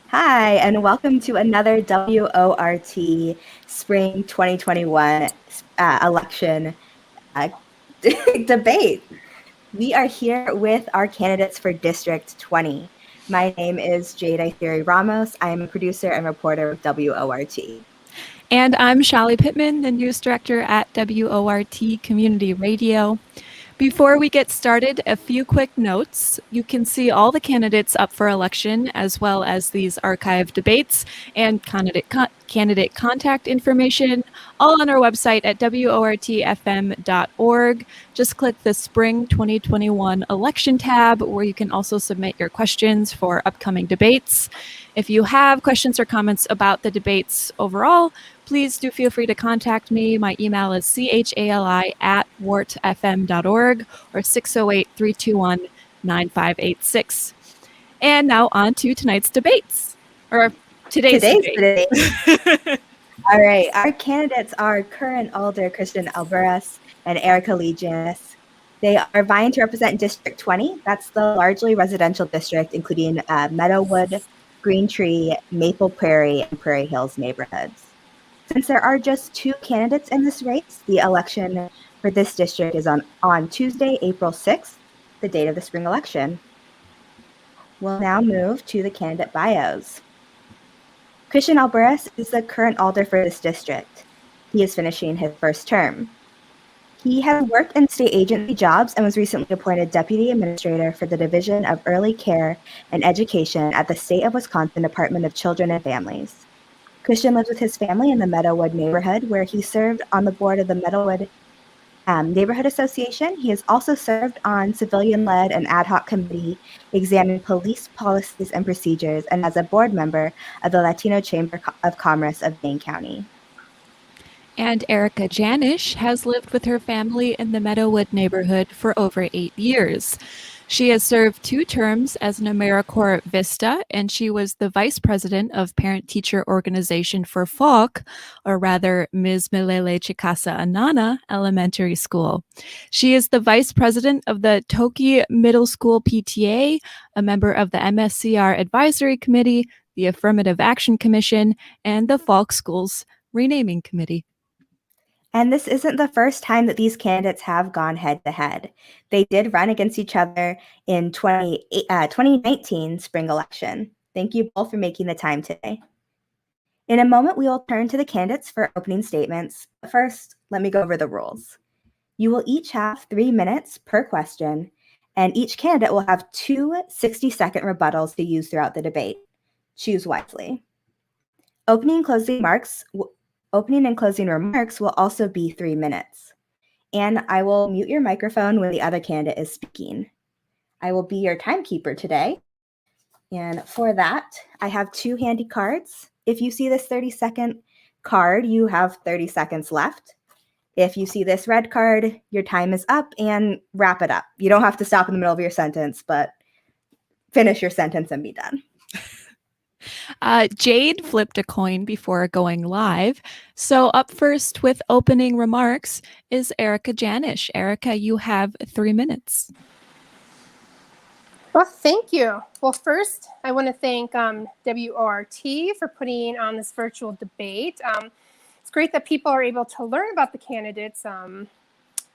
Hi, and welcome to another WORT Spring 2021 election uh, debate. We are here with our candidates for District 20. My name is Jade Ithiri Ramos. I am a producer and reporter with WORT. And I'm Shallie Pittman, the news director at WORT Community Radio. Before we get started, a few quick notes. You can see all the candidates up for election, as well as these archived debates and candidate contact information, all on our website at wortfm.org. Just click the Spring 2021 election tab, where you can also submit your questions for upcoming debates. If you have questions or comments about the debates overall, please do feel free to contact me. My email is chali@wortfm.org or 608-321-9586. And now on to tonight's debates, or today's debate. All right, our candidates are current Alder Christian Albouras and Erica Lee Janisch. They are vying to represent District 20. That's the largely residential district, including Meadowood, Green Tree, Maple Prairie, and Prairie Hills neighborhoods. Since there are just two candidates in this race, the election for this district is on Tuesday, April 6th, the date of the spring election. We'll now move to the candidate bios. Christian Albouras is the current alder for this district. He is finishing his first term. He has worked in state agency jobs and was recently appointed Deputy Administrator for the Division of Early Care and Education at the State of Wisconsin Department of Children and Families. Christian lives with his family in the Meadowood neighborhood, where he served on the board of the Meadowood Neighborhood Association. He has also served on civilian-led and ad hoc committee examining police policies and procedures, and as a board member of the Latino Chamber of Commerce of Dane County. And Erica Janisch has lived with her family in the Meadowood neighborhood for over 8 years. She has served 2 terms as an AmeriCorps Vista, and she was the vice president of parent-teacher organization for Falk, or rather Ms. Milele Chicasa Anana Elementary School. She is the vice president of the Toki Middle School PTA, a member of the MSCR Advisory Committee, the Affirmative Action Commission, and the Falk Schools Renaming Committee. And this isn't the first time that these candidates have gone head-to-head. They did run against each other in 2019 spring election. Thank you both for making the time today. In a moment, we will turn to the candidates for opening statements. But first, let me go over the rules. You will each have 3 minutes per question, and each candidate will have 2 60-second rebuttals to use throughout the debate. Choose wisely. Opening and closing remarks will also be 3 minutes. And I will mute your microphone when the other candidate is speaking. I will be your timekeeper today. And for that, I have 2 handy cards. If you see this 30-second card, you have 30 seconds left. If you see this red card, your time is up, and wrap it up. You don't have to stop in the middle of your sentence, but finish your sentence and be done. Jade flipped a coin before going live. So up first with opening remarks is Erica Janisch. Erica, you have 3 minutes. Well, thank you. Well, first, I want to thank WORT for putting on this virtual debate. It's great that people are able to learn about the candidates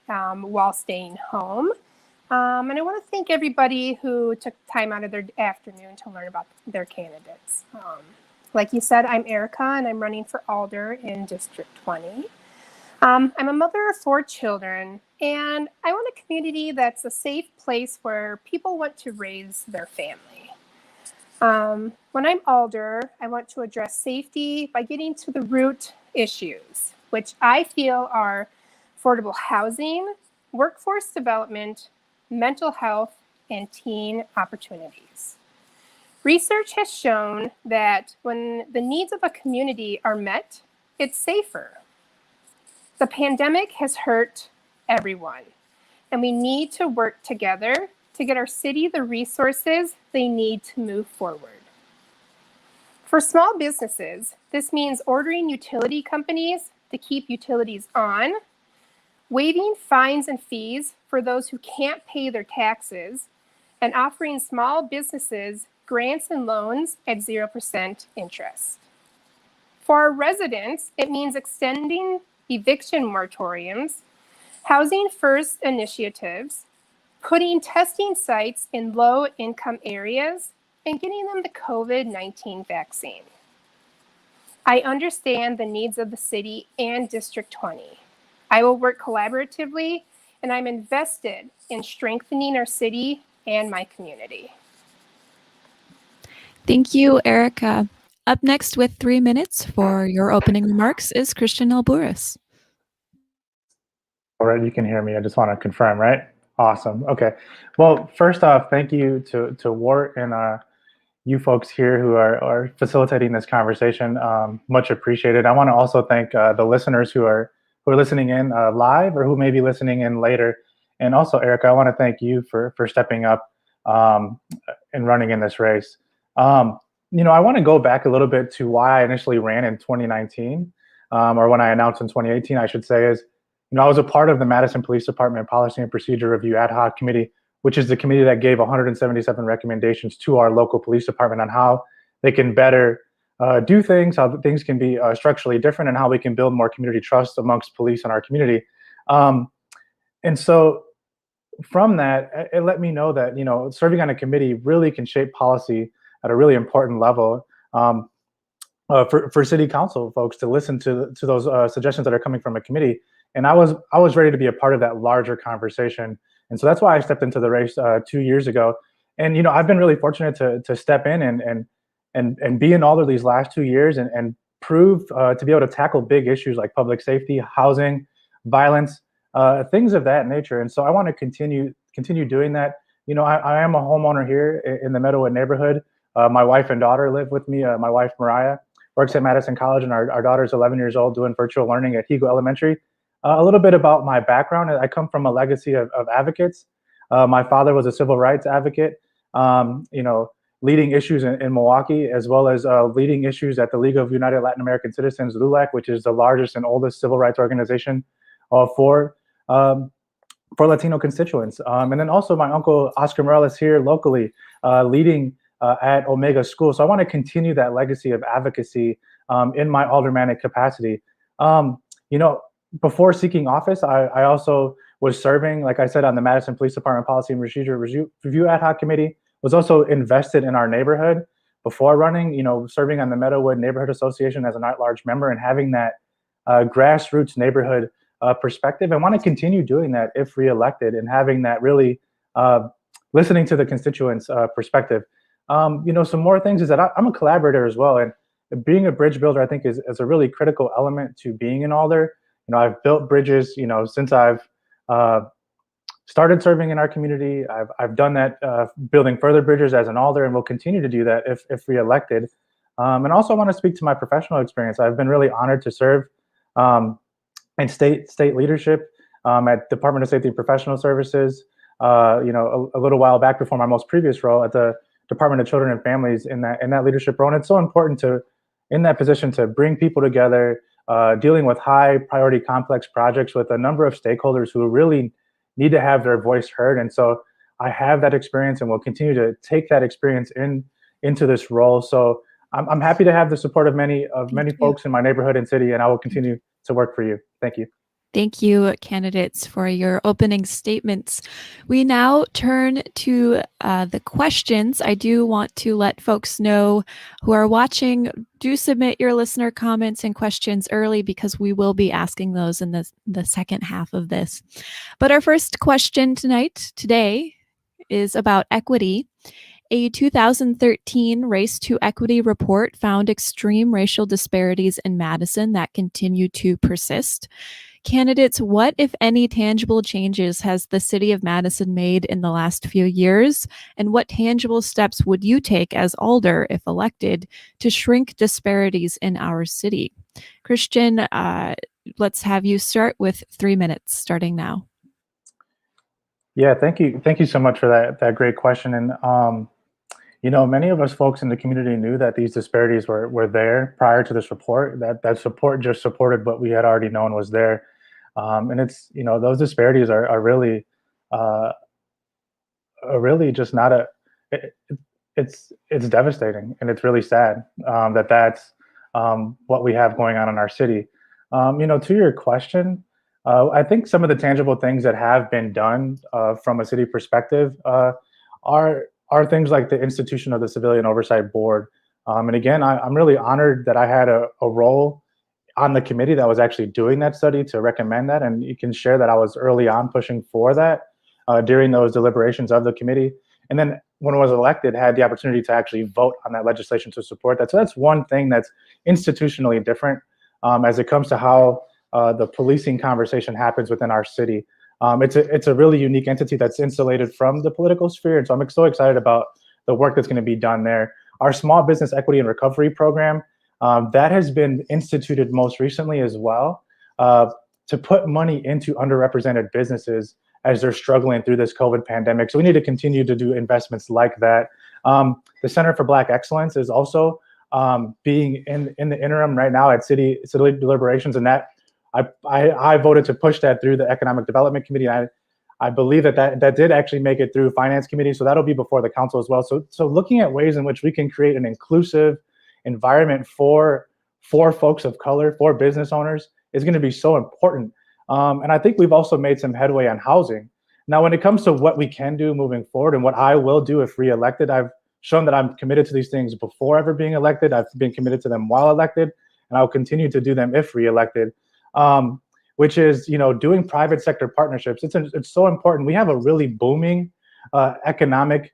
while staying home. And I want to thank everybody who took time out of their afternoon to learn about their candidates. Like you said, I'm Erica, and I'm running for Alder in District 20. I'm a mother of 4 children, and I want a community that's a safe place where people want to raise their family. When I'm Alder, I want to address safety by getting to the root issues, which I feel are affordable housing, workforce development, mental health, and teen opportunities. Research has shown that when the needs of a community are met, it's safer. The pandemic has hurt everyone, and we need to work together to get our city the resources they need to move forward. For small businesses, this means ordering utility companies to keep utilities on, waiving fines and fees for those who can't pay their taxes, and offering small businesses grants and loans at 0% interest. For our residents, it means extending eviction moratoriums, housing first initiatives, putting testing sites in low-income areas, and getting them the COVID-19 vaccine. I understand the needs of the city and District 20. I will work collaboratively, and I'm invested in strengthening our city and my community. Thank you, Erica. Up next with 3 minutes for your opening remarks is Christian Albouras. All right, you can hear me. I just want to confirm, right? Awesome. Okay. Well, first off, thank you to Wart and you folks here who are facilitating this conversation. Much appreciated. I want to also thank the listeners who are listening in live or who may be listening in later. And also, Erica, I want to thank you for stepping up and running in this race. I want to go back a little bit to why I initially ran in 2019, or when I announced in 2018, I should say, is I was a part of the Madison Police Department Policy and Procedure Review Ad Hoc Committee, which is the committee that gave 177 recommendations to our local police department on how they can better do things, how things can be structurally different, and how we can build more community trust amongst police in our community. And so from that, it let me know that, serving on a committee really can shape policy at a really important level for city council folks to listen to those suggestions that are coming from a committee. And I was ready to be a part of that larger conversation. And so that's why I stepped into the race 2 years ago. And, I've been really fortunate to step in and be in all of these last 2 years and prove to be able to tackle big issues like public safety, housing, violence, things of that nature. And so I want to continue doing that. I am a homeowner here in the Meadowood neighborhood. My wife and daughter live with me. My wife, Mariah, works at Madison College, and our daughter's 11 years old doing virtual learning at Higo Elementary. A little bit about my background. I come from a legacy of advocates. My father was a civil rights advocate, leading issues in Milwaukee, as well as leading issues at the League of United Latin American Citizens, LULAC, which is the largest and oldest civil rights organization for Latino constituents. And then also my uncle, Oscar Morales, here locally, leading at Omega School. So I want to continue that legacy of advocacy in my aldermanic capacity. Before seeking office, I also was serving, like I said, on the Madison Police Department Policy and Procedure Review Ad Hoc Committee, was also invested in our neighborhood before running, serving on the Meadowood Neighborhood Association as an at-large member and having that grassroots neighborhood perspective. I want to continue doing that if reelected and having that really listening to the constituents' perspective. Some more things is that I'm a collaborator as well. And being a bridge builder, I think, is a really critical element to being an alder. I've built bridges, since I've started serving in our community. I've done that, building further bridges as an alder, and will continue to do that if reelected. And also, I want to speak to my professional experience. I've been really honored to serve in state leadership at Department of Safety and Professional Services. A little while back before my most previous role at the Department of Children and Families in that leadership role. And it's so important in that position to bring people together. Dealing with high priority complex projects with a number of stakeholders who really need to have their voice heard. And so I have that experience and will continue to take that experience into this role. So I'm happy to have the support of many folks in my neighborhood and city, and I will continue to work for you. Thank you. Thank you, candidates, for your opening statements. We now turn to the questions. I do want to let folks know who are watching, do submit your listener comments and questions early because we will be asking those in the second half of this. But our first question today is about equity. A 2013 Race to Equity report found extreme racial disparities in Madison that continue to persist. Candidates, what, if any, tangible changes has the city of Madison made in the last few years? And what tangible steps would you take as alder, if elected, to shrink disparities in our city? Christian, let's have you start with 3 minutes, starting now. Yeah, thank you. Thank you so much for that great question. And, many of us folks in the community knew that these disparities were there prior to this report, that support just supported what we had already known was there. And it's, those disparities are really just not it's devastating, and it's really sad that that's what we have going on in our city. To your question, I think some of the tangible things that have been done from a city perspective are things like the institution of the Civilian Oversight Board. And again, I'm really honored that I had a role on the committee that was actually doing that study to recommend that. And you can share that I was early on pushing for that during those deliberations of the committee. And then when I was elected, had the opportunity to actually vote on that legislation to support that. So that's one thing that's institutionally different as it comes to how the policing conversation happens within our city. It's a really unique entity that's insulated from the political sphere. And so I'm so excited about the work that's going to be done there. Our Small Business Equity and Recovery Program, that has been instituted most recently as well to put money into underrepresented businesses as they're struggling through this COVID pandemic. So we need to continue to do investments like that. The Center for Black Excellence is also being in the interim right now at city deliberations, and that I voted to push that through the Economic Development Committee. I believe that did actually make it through Finance Committee, so that'll be before the council as well. So looking at ways in which we can create an inclusive environment for folks of color, for business owners, is going to be so important. And I think we've also made some headway on housing. Now, when it comes to what we can do moving forward and what I will do if reelected, I've shown that I'm committed to these things before ever being elected. I've been committed to them while elected, and I'll continue to do them if reelected. Which is, doing private sector partnerships. It's so important. We have a really booming economic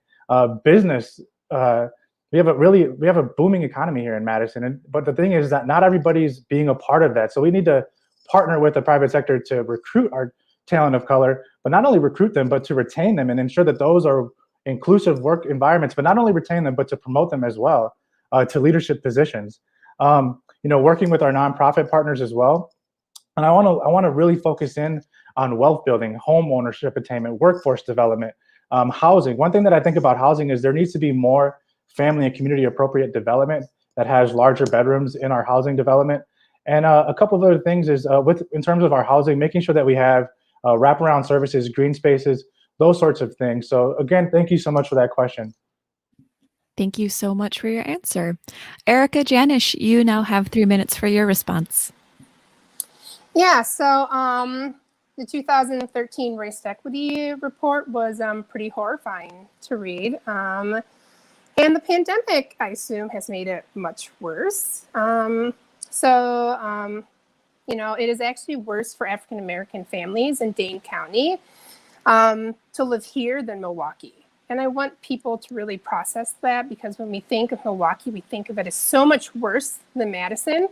business. We have a booming economy here in Madison. But the thing is that not everybody's being a part of that. So we need to partner with the private sector to recruit our talent of color, but not only recruit them, but to retain them and ensure that those are inclusive work environments, but not only retain them, but to promote them as well to leadership positions. Working with our nonprofit partners as well. And I want to really focus in on wealth building, home ownership attainment, workforce development, housing. One thing that I think about housing is there needs to be more family and community appropriate development that has larger bedrooms in our housing development. And a couple of other things is in terms of our housing, making sure that we have wraparound services, green spaces, those sorts of things. So again, thank you so much for that question. Thank you so much for your answer. Erica Janisch, you now have 3 minutes for your response. Yeah, so the 2013 Race Equity Report was pretty horrifying to read. And the pandemic, I assume, has made it much worse. It is actually worse for African American families in Dane County to live here than Milwaukee. And I want people to really process that, because when we think of Milwaukee, we think of it as so much worse than Madison,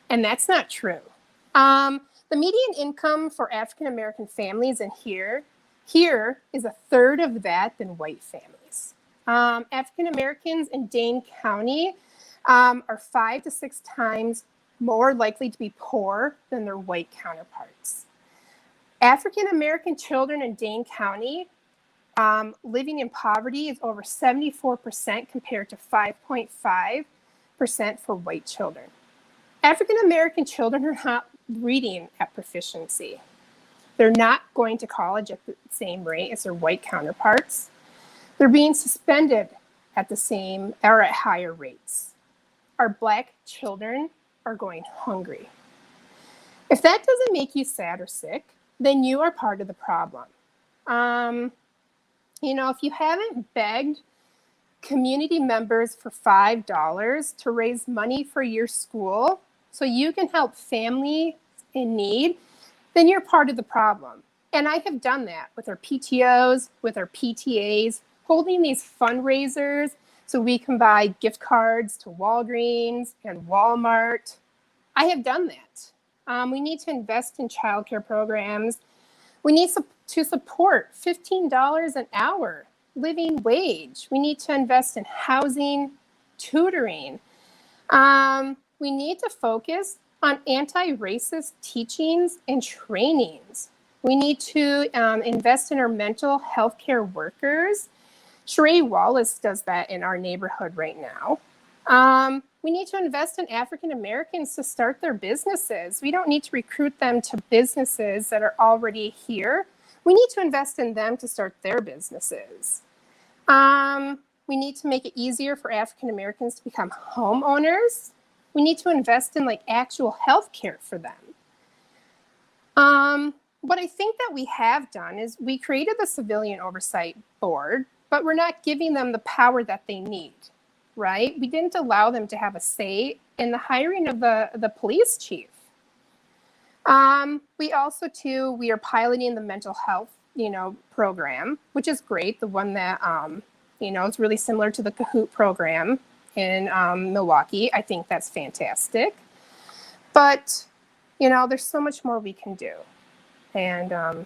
and that's not true. The median income for African American families in here is a third of that than white families. African Americans in Dane County are 5 to 6 times more likely to be poor than their white counterparts. African American children in Dane County living in poverty is over 74% compared to 5.5% for white children. African American children are not reading at proficiency. They're not going to college at the same rate as their white counterparts. They're being suspended at the same or at higher rates. Our Black children are going hungry. If that doesn't make you sad or sick, then you are part of the problem. If you haven't begged community members for $5 to raise money for your school so you can help families in need, then you're part of the problem. And I have done that with our PTOs, with our PTAs, holding these fundraisers so we can buy gift cards to Walgreens and Walmart. I have done that. We need to invest in childcare programs. We need to support $15 an hour living wage. We need to invest in housing, tutoring. We need to focus on anti-racist teachings and trainings. We need to invest in our mental health care workers. Sheree Wallace does that in our neighborhood right now. We need to invest in African Americans to start their businesses. We don't need to recruit them to businesses that are already here. We need to invest in them to start their businesses. We need to make it easier for African Americans to become homeowners. We need to invest in like actual health care for them. What I think that we have done is we created the Civilian Oversight Board, but we're not giving them the power that they need, right? We didn't allow them to have a say in the hiring of the police chief. We also too, we are piloting the mental health, program, which is great. The one that, it's really similar to the Kahoot program in Milwaukee. I think that's fantastic. But, there's so much more we can do. And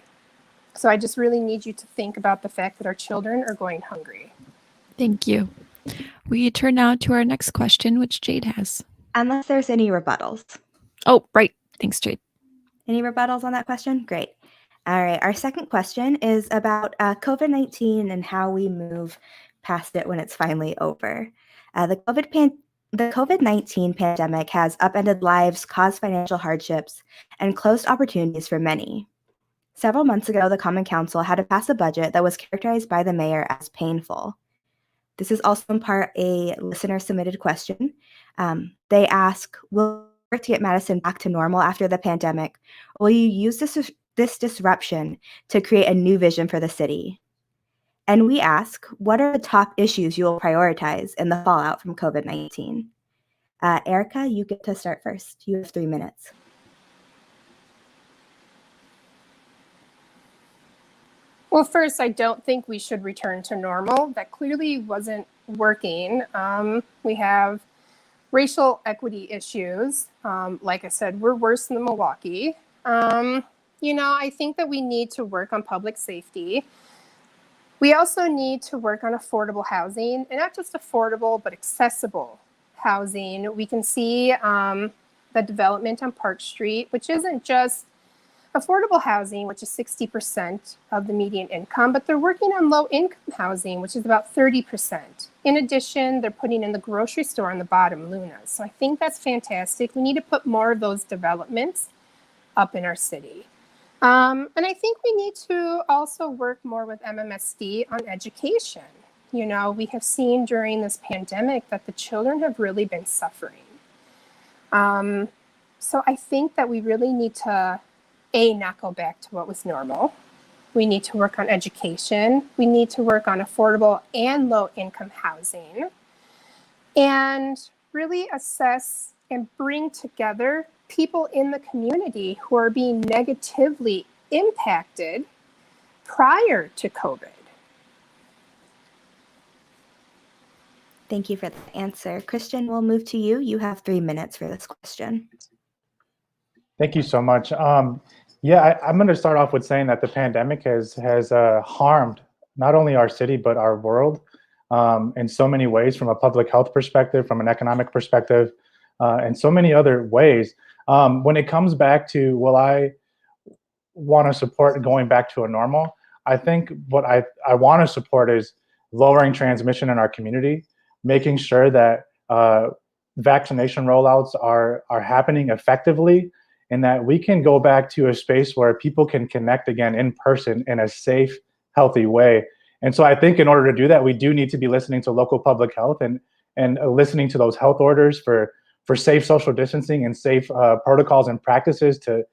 so I just really need you to think about the fact that our children are going hungry. Thank you. We turn now to our next question, which Jade has. Unless there's any rebuttals. Oh, right. Thanks, Jade. Any rebuttals on that question? Great. All right. Our second question is about COVID-19 and how we move past it when it's finally over. The COVID-19 pandemic has upended lives, caused financial hardships, and closed opportunities for many. Several months ago, the Common Council had to pass a budget that was characterized by the mayor as painful. This is also in part a listener-submitted question. They ask, will you work to get Madison back to normal after the pandemic? Or will you use this disruption to create a new vision for the city? And we ask, what are the top issues you will prioritize in the fallout from COVID-19? Erica, you get to start first. You have 3 minutes. Well, first, I don't think we should return to normal. That clearly wasn't working. We have racial equity issues. Like I said, we're worse than Milwaukee. I think that we need to work on public safety. We also need to work on affordable housing, and not just affordable, but accessible housing. We can see the development on Park Street, which isn't just affordable housing, which is 60% of the median income, but they're working on low income housing, which is about 30%. In addition, they're putting in the grocery store on the bottom, Luna's. So I think that's fantastic. We need to put more of those developments up in our city. And I think we need to also work more with MMSD on education. We have seen during this pandemic that the children have really been suffering. So I think that we really need to not go back to what was normal. We need to work on education. We need to work on affordable and low income housing, and really assess and bring together people in the community who are being negatively impacted prior to COVID. Thank you for the answer. Christian, we'll move to you. You have 3 minutes for this question. Thank you so much. I'm going to start off with saying that the pandemic has harmed not only our city, but our world in so many ways, from a public health perspective, from an economic perspective, and so many other ways. When it comes back to, will I want to support going back to a normal? I think what I want to support is lowering transmission in our community, making sure that vaccination rollouts are happening effectively, and that we can go back to a space where people can connect again in person in a safe, healthy way. And so I think in order to do that, we do need to be listening to local public health and listening to those health orders for safe social distancing and safe protocols and practices to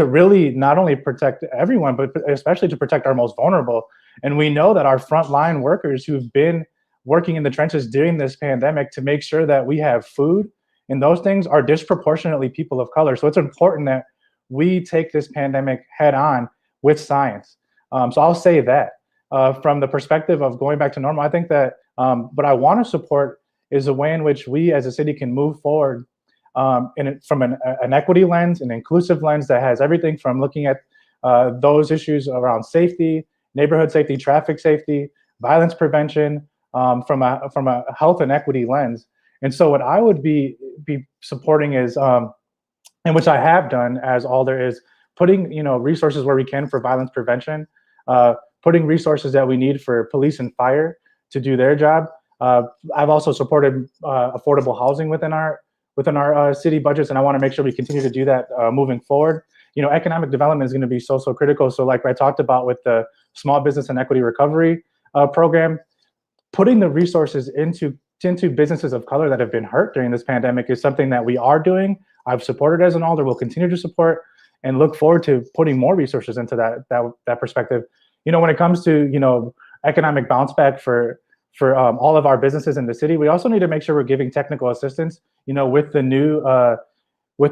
really not only protect everyone, but especially to protect our most vulnerable. And we know that our frontline workers who've been working in the trenches during this pandemic to make sure that we have food and those things are disproportionately people of color. So it's important that we take this pandemic head on with science. So I'll say that from the perspective of going back to normal, I think that what I want to support is a way in which we as a city can move forward from an equity lens, an inclusive lens that has everything from looking at those issues around safety, neighborhood safety, traffic safety, violence prevention, from a health and equity lens. And so what I would be supporting is, and which I have done as Alder, is putting resources where we can for violence prevention, putting resources that we need for police and fire to do their job. I've also supported affordable housing within our city budgets, and I want to make sure we continue to do that moving forward. Economic development is going to be so critical. So like I talked about with the Small Business and Equity Recovery program, putting the resources into businesses of color that have been hurt during this pandemic is something that we are doing. I've supported as an alder, will continue to support, and look forward to putting more resources into that perspective. When it comes to economic bounce back for all of our businesses in the city, we also need to make sure we're giving technical assistance. With the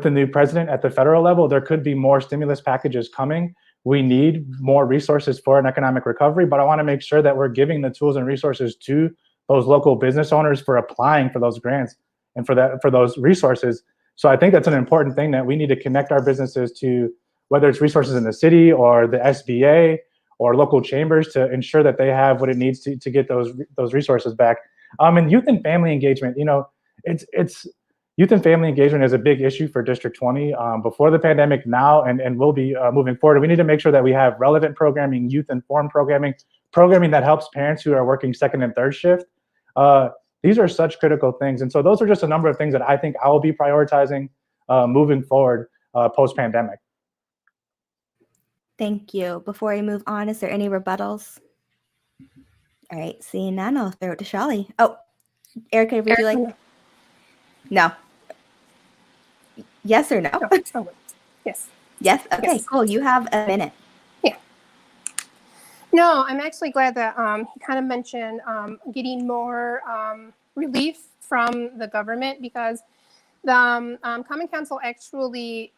new president at the federal level, there could be more stimulus packages coming. We need more resources for an economic recovery, but I want to make sure that we're giving the tools and resources to those local business owners for applying for those grants and for those resources. So I think that's an important thing, that we need to connect our businesses to, whether it's resources in the city or the SBA or local chambers, to ensure that they have what it needs to get those resources back. And youth and family engagement, it's youth and family engagement is a big issue for District 20 before the pandemic, now, and will be moving forward. We need to make sure that we have relevant programming, youth-informed programming that helps parents who are working second and third shift. These are such critical things. And so those are just a number of things that I think I will be prioritizing moving forward post-pandemic. Thank you. Before we move on, is there any rebuttals? All right, seeing none, I'll throw it to Shali. Oh, Erica, would you like? No. Yes or no? No. Yes. Yes? Okay, Yes. Cool. You have a minute. Yeah. No, I'm actually glad that he kind of mentioned getting more relief from the government, because the Common Council actually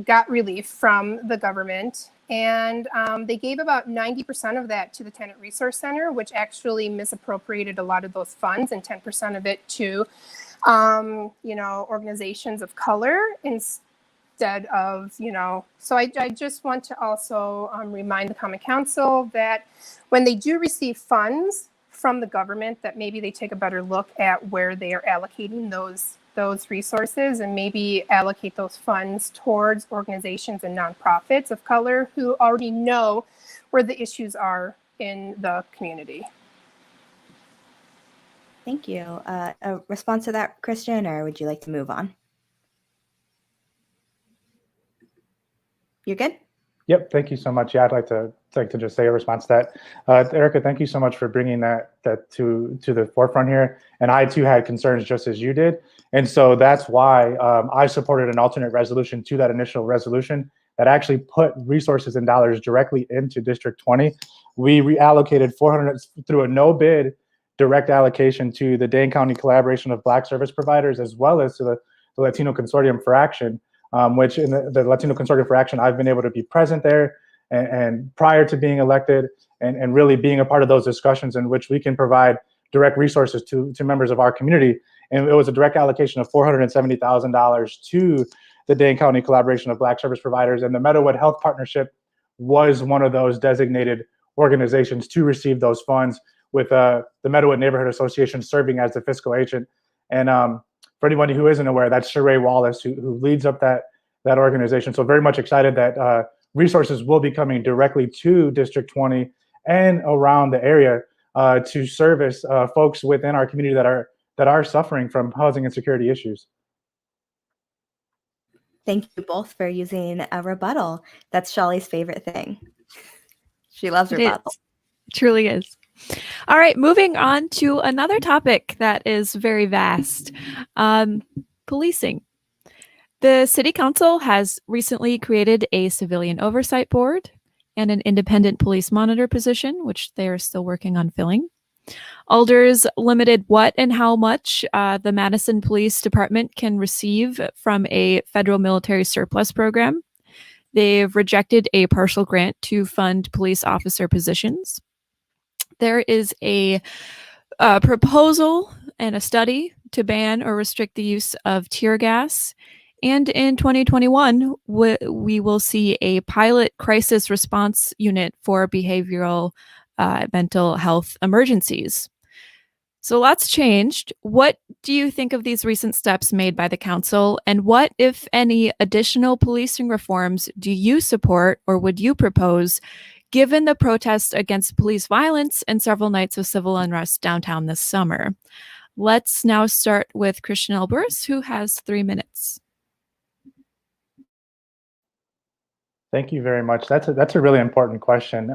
got relief from the government, and they gave about 90% of that to the Tenant Resource Center, which actually misappropriated a lot of those funds, and 10% of it to organizations of color instead of, so I just want to also remind the Common Council that when they do receive funds from the government, that maybe they take a better look at where they are allocating those resources, and maybe allocate those funds towards organizations and nonprofits of color who already know where the issues are in the community. Thank you. A response to that, Christian, or would you like to move on? You're good? Yep, thank you so much. Yeah, I'd like to just say a response to that. Erica, thank you so much for bringing that to the forefront here. And I too had concerns just as you did. And so that's why I supported an alternate resolution to that initial resolution that actually put resources and dollars directly into District 20. We reallocated 400 through a no bid direct allocation to the Dane County Collaboration of Black Service Providers, as well as to the Latino Consortium for Action, which in the Latino Consortium for Action, I've been able to be present there and prior to being elected, and really being a part of those discussions in which we can provide direct resources to members of our community. And it was a direct allocation of $470,000 to the Dane County Collaboration of Black Service Providers, and the Meadowood Health Partnership was one of those designated organizations to receive those funds, with the Meadowood Neighborhood Association serving as the fiscal agent. And for anybody who isn't aware, that's Sheree Wallace who leads up that organization. So very much excited that resources will be coming directly to District 20 and around the area to service folks within our community that are suffering from housing insecurity issues. Thank you both for using a rebuttal. That's Shali's favorite thing. She loves rebuttal. Truly is. All right, moving on to another topic that is very vast, policing. The City Council has recently created a civilian oversight board and an independent police monitor position, which they are still working on filling. Alders limited what and how much the Madison Police Department can receive from a federal military surplus program. They've rejected a partial grant to fund police officer positions. There is a proposal and a study to ban or restrict the use of tear gas. And in 2021, we will see a pilot crisis response unit for behavioral mental health emergencies. So lots changed. What do you think of these recent steps made by the council? And what, if any, additional policing reforms do you support or would you propose, given the protests against police violence and several nights of civil unrest downtown this summer? Let's now start with Christian Albouras, who has 3 minutes. Thank you very much. That's a really important question.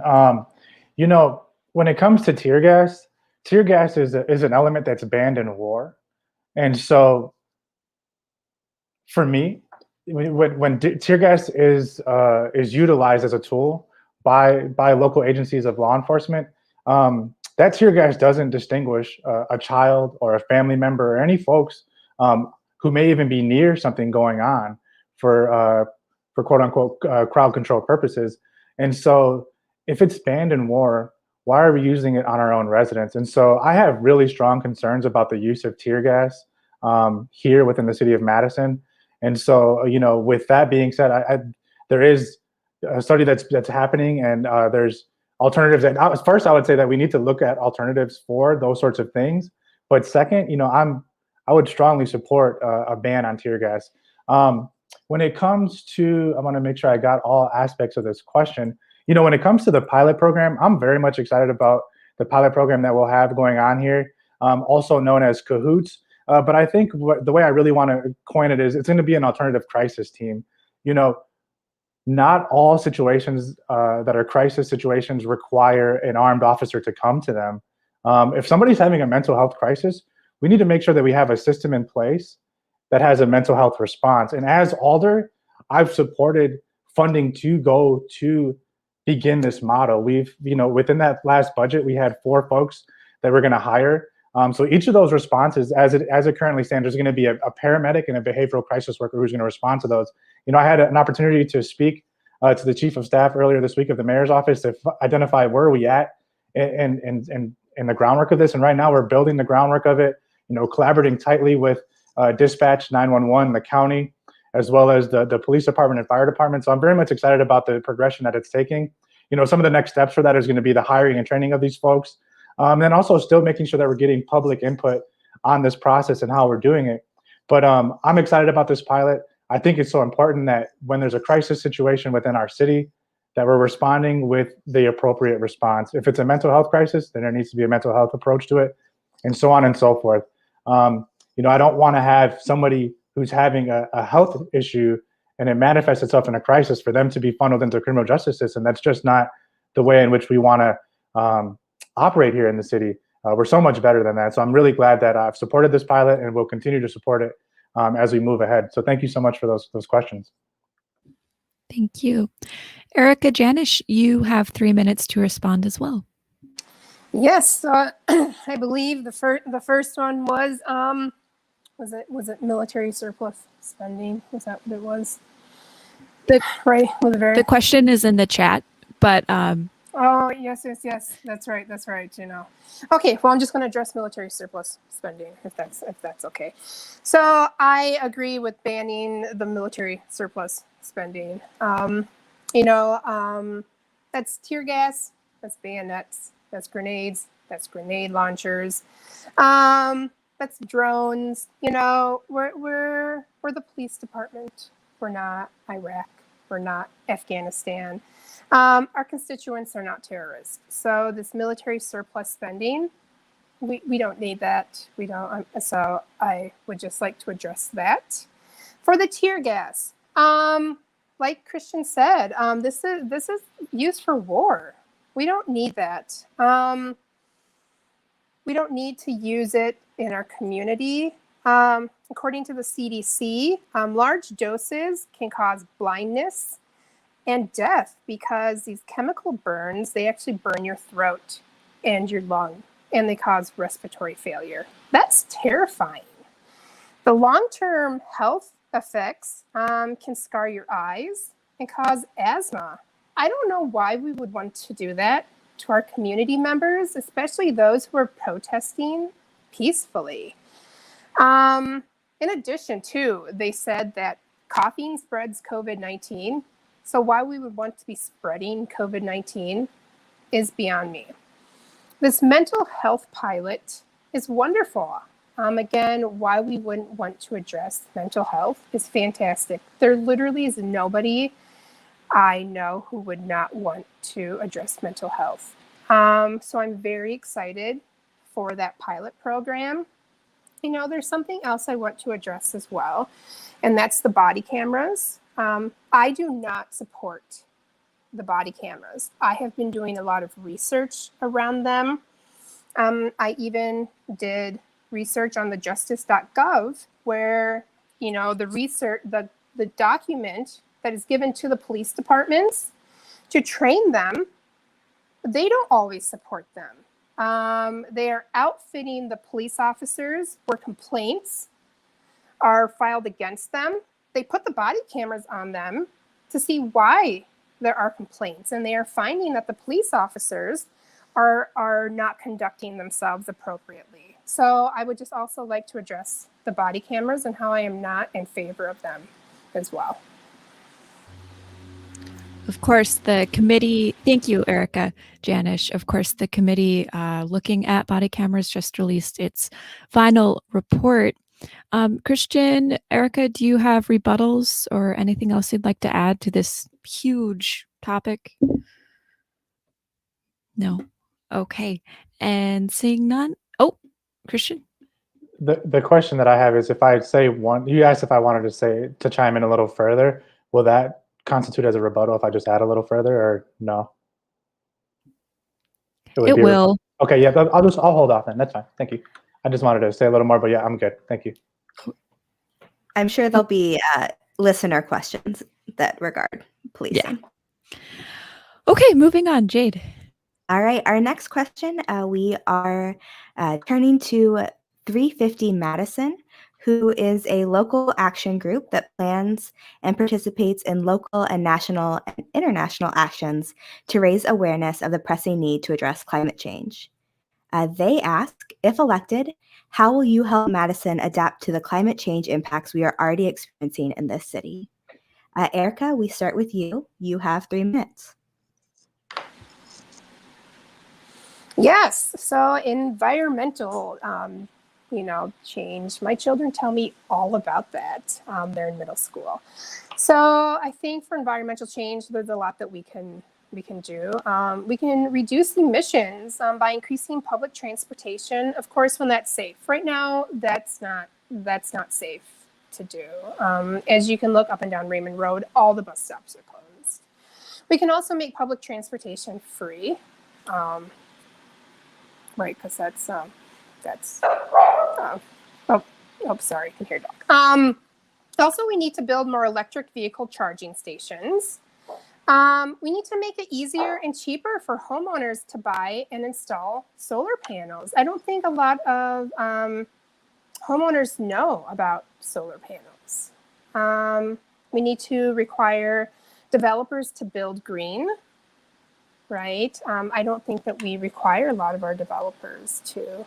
When it comes to tear gas, tear gas is an element that's banned in war. And so for me, when tear gas is utilized as a tool by local agencies of law enforcement, that tear gas doesn't distinguish a child or a family member or any folks who may even be near something going on for quote unquote crowd control purposes. And so, if it's banned in war, why are we using it on our own residents? And so, I have really strong concerns about the use of tear gas here within the city of Madison. And so, with that being said, there is a study that's happening, and there's alternatives. And first, I would say that we need to look at alternatives for those sorts of things. But second, I would strongly support a ban on tear gas. When it comes to, I want to make sure I got all aspects of this question. When it comes to the pilot program, I'm very much excited about the pilot program that we'll have going on here, also known as Cahoots. But I think the way I really want to coin it is it's going to be an alternative crisis team. Not all situations that are crisis situations require an armed officer to come to them. If somebody's having a mental health crisis, we need to make sure that we have a system in place that has a mental health response. And as Alder, I've supported funding to go to begin this model. We've, within that last budget, we had 4 folks that we're going to hire. So each of those responses, as it currently stands, there's going to be a paramedic and a behavioral crisis worker who's going to respond to those. I had an opportunity to speak to the chief of staff earlier this week of the mayor's office to identify where are we at in the groundwork of this. And right now we're building the groundwork of it, collaborating tightly with dispatch, 911, the county, as well as the police department and fire department. So I'm very much excited about the progression that it's taking. Some of the next steps for that is going to be the hiring and training of these folks. And also still making sure that we're getting public input on this process and how we're doing it. But I'm excited about this pilot. I think it's so important that when there's a crisis situation within our city, that we're responding with the appropriate response. If it's a mental health crisis, then there needs to be a mental health approach to it, and so on and so forth. I don't want to have somebody who's having a health issue and it manifests itself in a crisis for them to be funneled into the criminal justice system. That's just not the way in which we want to operate here in the city. We're so much better than that. So I'm really glad that I've supported this pilot and will continue to support it as we move ahead. So thank you so much for those questions. Thank you. Erica Janisch, you have 3 minutes to respond as well. Yes, I believe the first one was it military surplus spending? Was that what it was? The question is in the chat, but oh yes, that's right. Okay, well I'm just going to address military surplus spending if that's okay. So I agree with banning the military surplus spending. That's tear gas, that's bayonets, that's grenades, that's grenade launchers, that's drones. We're the police department. We're not Iraq. We're not Afghanistan. Our constituents are not terrorists. So this military surplus spending, we don't need that. We don't. So I would just like to address that. For the tear gas, like Christian said, this is used for war. We don't need that. We don't need to use it in our community. According to the CDC, large doses can cause blindness and death because these chemical burns, they actually burn your throat and your lung, and they cause respiratory failure. That's terrifying. The long-term health effects can scar your eyes and cause asthma. I don't know why we would want to do that to our community members, especially those who are protesting peacefully. In addition, too, they said that coughing spreads COVID-19. So why we would want to be spreading COVID-19 is beyond me. This mental health pilot is wonderful. Again, why we wouldn't want to address mental health is fantastic. There literally is nobody I know who would not want to address mental health. So I'm very excited for that pilot program. There's something else I want to address as well, and that's the body cameras. I do not support the body cameras. I have been doing a lot of research around them. I even did research on the justice.gov where, the document that is given to the police departments to train them, they don't always support them. They are outfitting the police officers where complaints are filed against them. They put the body cameras on them to see why there are complaints, and they are finding that the police officers are not conducting themselves appropriately. So I would just also like to address the body cameras and how I am not in favor of them as well. Of course, the committee, thank you, Erica Janisch. Of course, the committee looking at body cameras just released its final report. Christian, Erica, do you have rebuttals or anything else you'd like to add to this huge topic? No. Okay. And seeing none. Oh, Christian. The question that I have is, if I say one, you asked if I wanted to chime in a little further, will that constitute as a rebuttal if I just add a little further, or no? It will. Okay, yeah, I'll hold off then. That's fine. Thank you. I just wanted to say a little more, but yeah, I'm good. Thank you. I'm sure there'll be listener questions that regard policing. Yeah. Okay, moving on, Jade. All right, our next question, we are turning to 350 Madison, who is a local action group that plans and participates in local and national and international actions to raise awareness of the pressing need to address climate change. They ask, if elected, how will you help Madison adapt to the climate change impacts we are already experiencing in this city? Erica, we start with you. You have 3 minutes. Yes, so environmental, change. My children tell me all about that. They're in middle school. So I think for environmental change, there's a lot that we can do. We can reduce emissions by increasing public transportation, of course, when that's safe. Right now, that's not safe to do. As you can look up and down Raymond Road, all the bus stops are closed. We can also make public transportation free. Right, because sorry, I can hear dog. Also, we need to build more electric vehicle charging stations. We need to make it easier and cheaper for homeowners to buy and install solar panels. I don't think a lot of homeowners know about solar panels. We need to require developers to build green. Right? I don't think that we require a lot of our developers to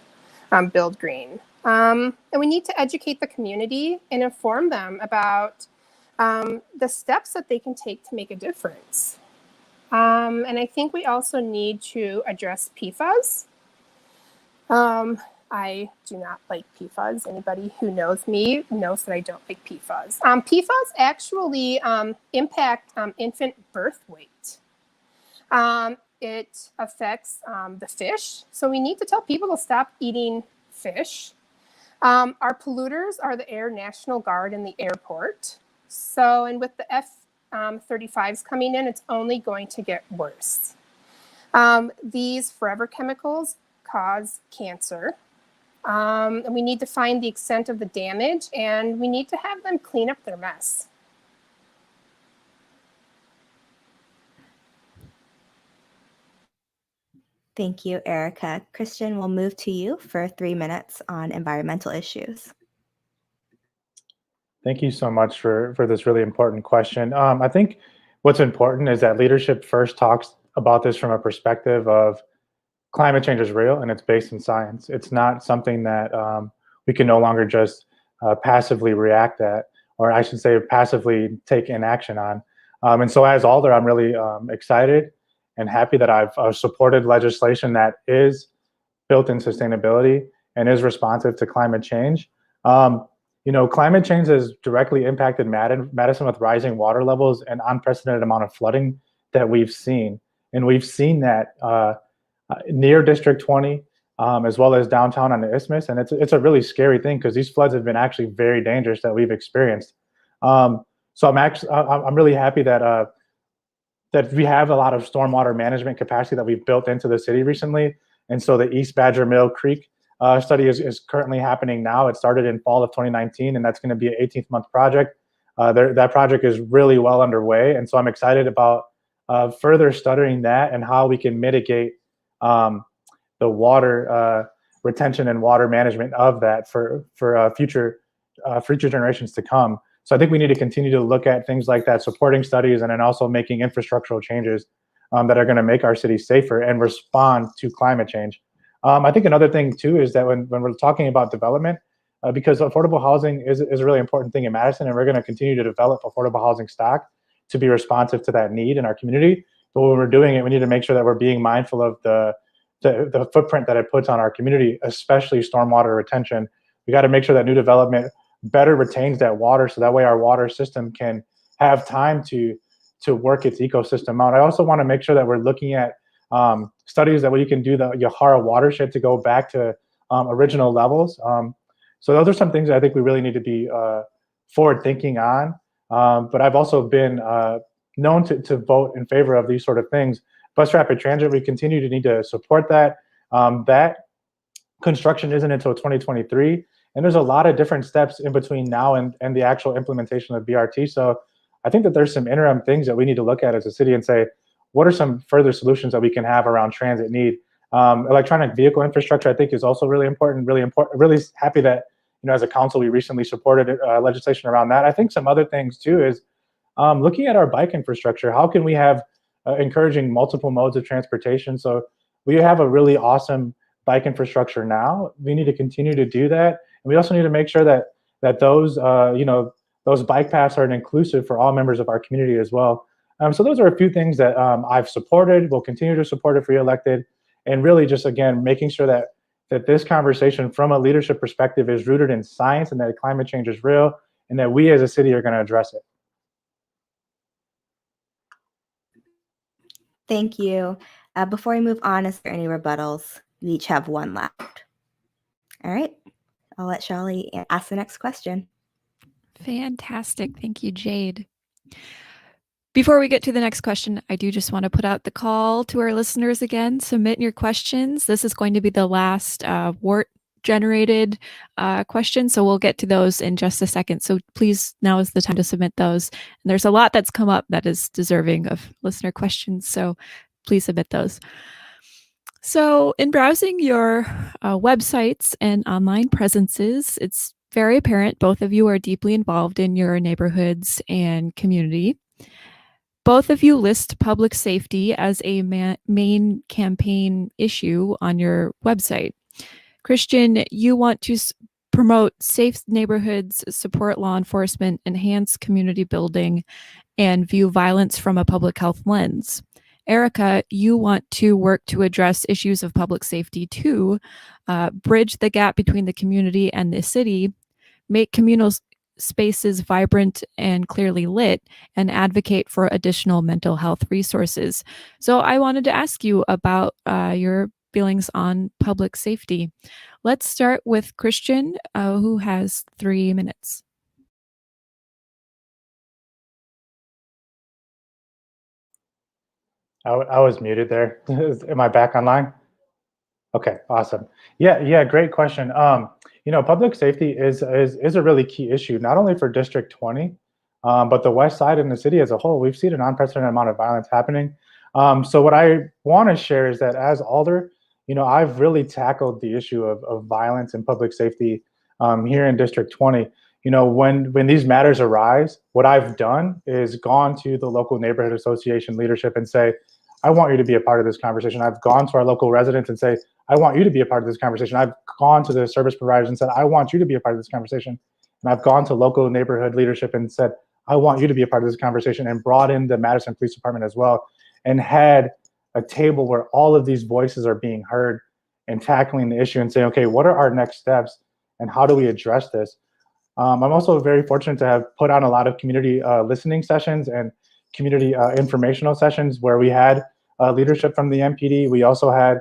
build green. And we need to educate the community and inform them about the steps that they can take to make a difference. And I think we also need to address PFAS. I do not like PFAS. Anybody who knows me knows that I don't like PFAS. PFAS actually impact infant birth weight. It affects the fish. So we need to tell people to stop eating fish. Our polluters are the Air National Guard in the airport. So, and with the F-35s coming in, it's only going to get worse. These forever chemicals cause cancer. And we need to find the extent of the damage, and we need to have them clean up their mess. Thank you, Erica. Christian, we'll move to you for 3 minutes on environmental issues. Thank you so much for this really important question. I think what's important is that leadership first talks about this from a perspective of climate change is real and it's based in science. It's not something that we can no longer just passively react at, or I should say passively take inaction on. And so as Alder, I'm really excited and happy that I've supported legislation that is built in sustainability and is responsive to climate change. Climate change has directly impacted Madison with rising water levels and unprecedented amount of flooding that we've seen. And we've seen that near District 20, as well as downtown on the Isthmus. And it's a really scary thing because these floods have been actually very dangerous that we've experienced. So I'm really happy that we have a lot of stormwater management capacity that we've built into the city recently And so the East Badger Mill Creek study is currently happening now. It started in fall of 2019, and that's going to be an 18-month project. That project is really well underway, and so I'm excited about further studying that and how we can mitigate the water retention and water management of that for future generations to come. So I think we need to continue to look at things like that, supporting studies, and then also making infrastructural changes that are going to make our cities safer and respond to climate change. I think another thing too is that when we're talking about development, because affordable housing is a really important thing in Madison, and we're going to continue to develop affordable housing stock to be responsive to that need in our community. But when we're doing it, we need to make sure that we're being mindful of the footprint that it puts on our community, especially stormwater retention. We got to make sure that new development better retains that water, so that way our water system can have time to work its ecosystem out. I also want to make sure that we're looking at studies that you can do the Yahara watershed to go back to original levels. So those are some things that I think we really need to be forward thinking on. But I've also been known to vote in favor of these sort of things. Bus rapid transit, we continue to need to support that. That construction isn't until 2023. And there's a lot of different steps in between now and the actual implementation of BRT. So I think that there's some interim things that we need to look at as a city and say, what are some further solutions that we can have around transit need? Electronic vehicle infrastructure, I think, is also really important. Really happy that, as a council, we recently supported legislation around that. I think some other things too is looking at our bike infrastructure. How can we have encouraging multiple modes of transportation? So we have a really awesome bike infrastructure now. We need to continue to do that. And we also need to make sure that those those bike paths are inclusive for all members of our community as well. So those are a few things that I've supported, will continue to support if reelected, and really just, again, making sure that this conversation from a leadership perspective is rooted in science, and that climate change is real, and that we as a city are going to address it. Thank you. Before we move on, is there any rebuttals? We each have one left. All right. I'll let Shali ask the next question. Fantastic. Thank you, Jade. Before we get to the next question, I do just want to put out the call to our listeners again. Submit your questions. This is going to be the last WART-generated question, so we'll get to those in just a second. So please, now is the time to submit those. And there's a lot that's come up that is deserving of listener questions, so please submit those. So in browsing your websites and online presences, it's very apparent both of you are deeply involved in your neighborhoods and community. Both of you list public safety as a main campaign issue on your website. Christian, you want to promote safe neighborhoods, support law enforcement, enhance community building, and view violence from a public health lens. Erica, you want to work to address issues of public safety too, bridge the gap between the community and the city, make communal spaces vibrant and clearly lit, and advocate for additional mental health resources. So I wanted to ask you about your feelings on public safety. Let's start with Christian, who has 3 minutes. I was muted there. Am I back online? Okay, awesome. Yeah, great question. Public safety is a really key issue, not only for District 20, but the West Side and the city as a whole. We've seen an unprecedented amount of violence happening. So what I want to share is that as Alder, I've really tackled the issue of violence and public safety here in District 20. When these matters arise, what I've done is gone to the local neighborhood association leadership and say, I want you to be a part of this conversation. I've gone to our local residents and say, I want you to be a part of this conversation. I've gone to the service providers and said, I want you to be a part of this conversation. And I've gone to local neighborhood leadership and said, I want you to be a part of this conversation, and brought in the Madison Police Department as well, and had a table where all of these voices are being heard and tackling the issue and saying, okay, what are our next steps and how do we address this? I'm also very fortunate to have put on a lot of community listening sessions and community informational sessions where we had leadership from the MPD. We also had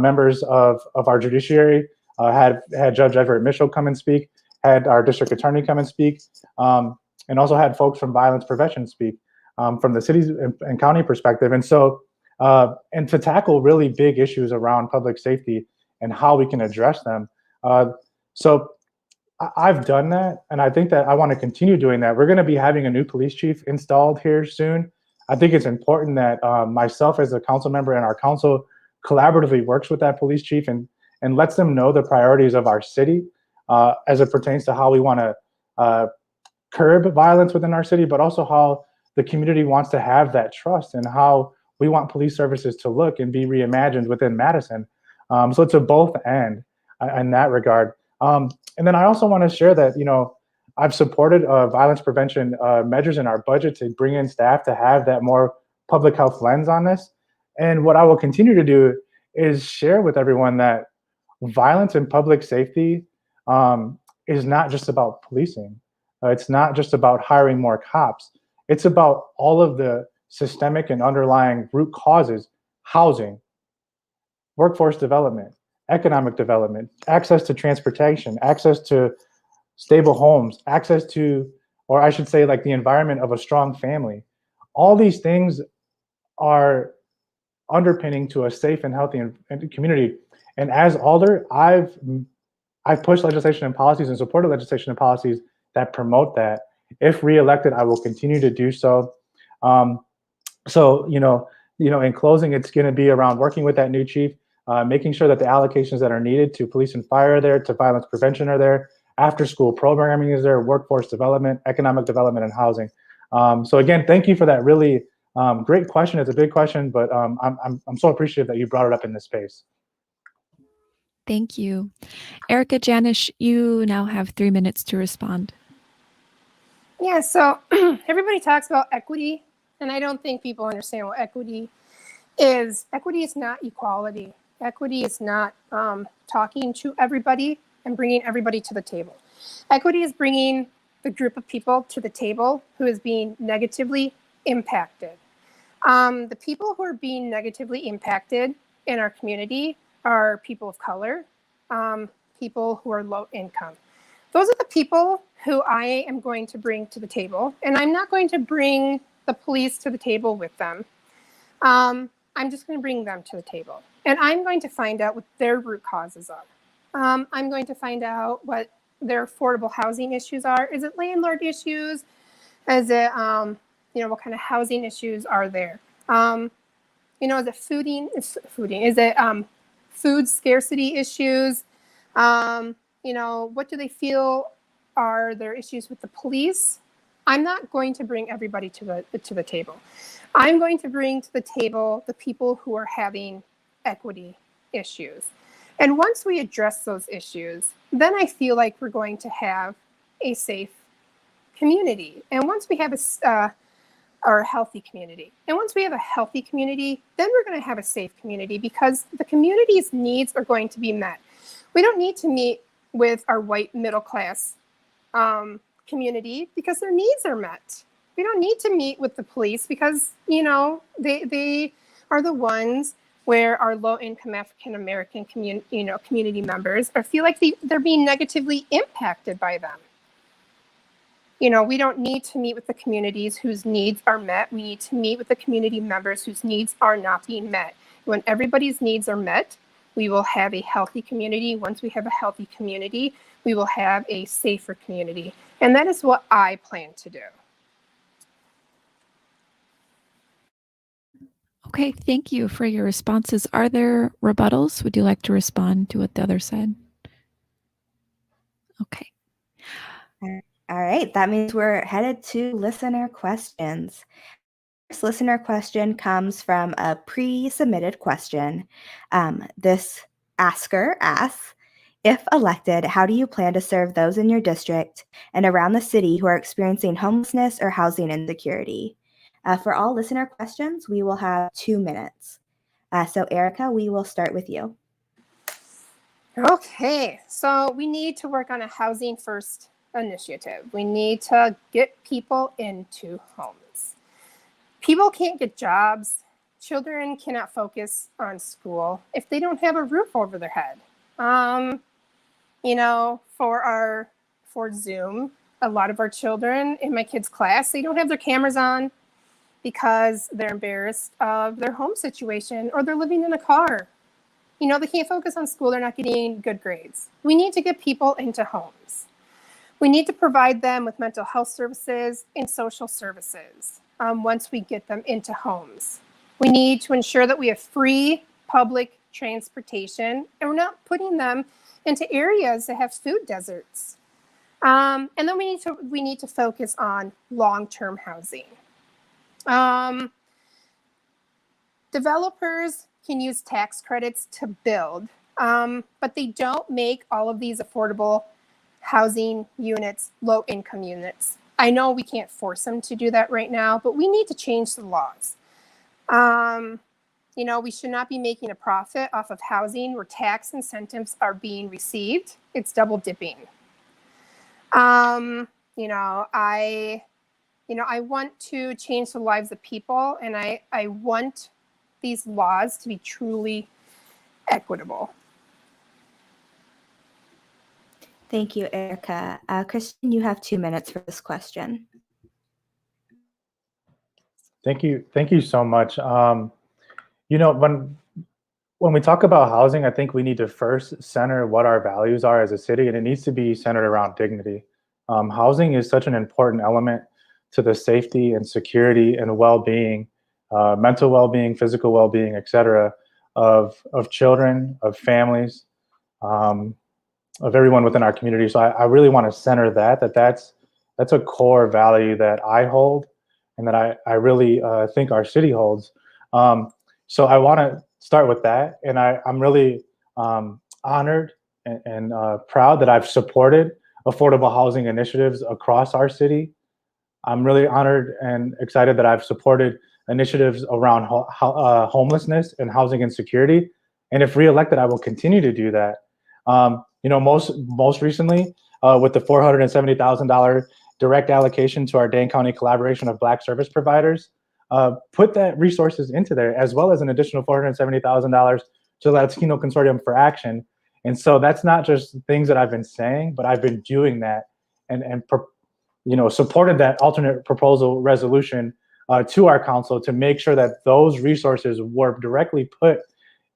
members of our judiciary, had Judge Everett Mitchell come and speak, had our district attorney come and speak, and also had folks from violence prevention speak from the cities and county perspective. And so and to tackle really big issues around public safety and how we can address them. So I've done that, and I think that I want to continue doing that. We're going to be having a new police chief installed here soon. I think it's important that myself as a council member and our council collaboratively works with that police chief and lets them know the priorities of our city as it pertains to how we want to curb violence within our city, but also how the community wants to have that trust and how we want police services to look and be reimagined within Madison. So it's a both and in that regard. And then I also want to share that, I've supported violence prevention measures in our budget to bring in staff to have that more public health lens on this. And what I will continue to do is share with everyone that violence and public safety is not just about policing. It's not just about hiring more cops. It's about all of the systemic and underlying root causes: housing, workforce development, economic development, access to transportation, access to stable homes, access to, or I should say, like the environment of a strong family. All these things are underpinning to a safe and healthy community. And as alder, I've pushed legislation and policies and supported legislation and policies that promote that. If reelected, I will continue to do so. So in closing, it's going to be around working with that new chief, making sure that the allocations that are needed to police and fire are there, to violence prevention are there, after school programming is there, workforce development, economic development, and housing. So again, thank you for that really great question. It's a big question, but I'm so appreciative that you brought it up in this space. Thank you. Erica Janisch, you now have 3 minutes to respond. Yeah, so everybody talks about equity, and I don't think people understand what equity is. Equity is not equality. Equity is not talking to everybody and bringing everybody to the table. Equity is bringing the group of people to the table who is being negatively impacted. The people who are being negatively impacted in our community are people of color, people who are low income. Those are the people who I am going to bring to the table, and I'm not going to bring the police to the table with them. I'm just going to bring them to the table, and I'm going to find out what their root causes are. I'm going to find out what their affordable housing issues are. Is it landlord issues? Is it, what kind of housing issues are there? Is it fooding? Is it food scarcity issues? What do they feel are their issues with the police? I'm not going to bring everybody to the table. I'm going to bring to the table the people who are having equity issues. And once we address those issues, then I feel like we're going to have a safe community. And once we have a healthy community, and once we have a healthy community, then we're going to have a safe community, because the community's needs are going to be met. We don't need to meet with our white middle class community because their needs are met. We don't need to meet with the police because, they are the ones where our low-income African-American community members feel like they're being negatively impacted by them. We don't need to meet with the communities whose needs are met. We need to meet with the community members whose needs are not being met. When everybody's needs are met, we will have a healthy community. Once we have a healthy community, we will have a safer community. And that is what I plan to do. Okay, thank you for your responses. Are there rebuttals? Would you like to respond to what the other said? Okay. All right, that means we're headed to listener questions. This listener question comes from a pre-submitted question. This asker asks, if elected, how do you plan to serve those in your district and around the city who are experiencing homelessness or housing insecurity? For all listener questions, we will have 2 minutes. So Erica, we will start with you. Okay, so we need to work on a housing first initiative. We need to get people into homes. People can't get jobs. Children cannot focus on school if they don't have a roof over their head. For Zoom, a lot of our children in my kids' class, they don't have their cameras on. because they're embarrassed of their home situation, or they're living in a car. You know, they can't focus on school. They're not getting good grades. We need to get people into homes. We need to provide them with mental health services and social services once we get them into homes. We need to ensure that we have free public transportation, and we're not putting them into areas that have food deserts. And then we need to focus on long-term housing. Developers can use tax credits to build, but they don't make all of these affordable housing units low-income units. I know we can't force them to do that right now, but we need to change the laws. You know, we should not be making a profit off of housing where tax incentives are being received. It's double dipping. I want to change the lives of people, and I want these laws to be truly equitable. Thank you, Erica. Christian, you have 2 minutes for this question. Thank you so much. When we talk about housing, I think we need to first center what our values are as a city, and it needs to be centered around dignity. Housing is such an important element to the safety and security and well-being, mental well-being, physical well-being, et cetera, of children, of families, of everyone within our community. So I really want to center that's a core value that I hold, and that I really think our city holds. So I want to start with that, and I'm really honored and proud that I've supported affordable housing initiatives across our city. I'm really honored and excited that I've supported initiatives around homelessness and housing insecurity. And if reelected, I will continue to do that. Most recently, with the $470,000 direct allocation to our Dane County Collaboration of Black Service Providers, put that resources into there, as well as an additional $470,000 to the Latino Consortium for Action. And so that's not just things that I've been saying, but I've been doing that and supported that alternate proposal resolution to our council to make sure that those resources were directly put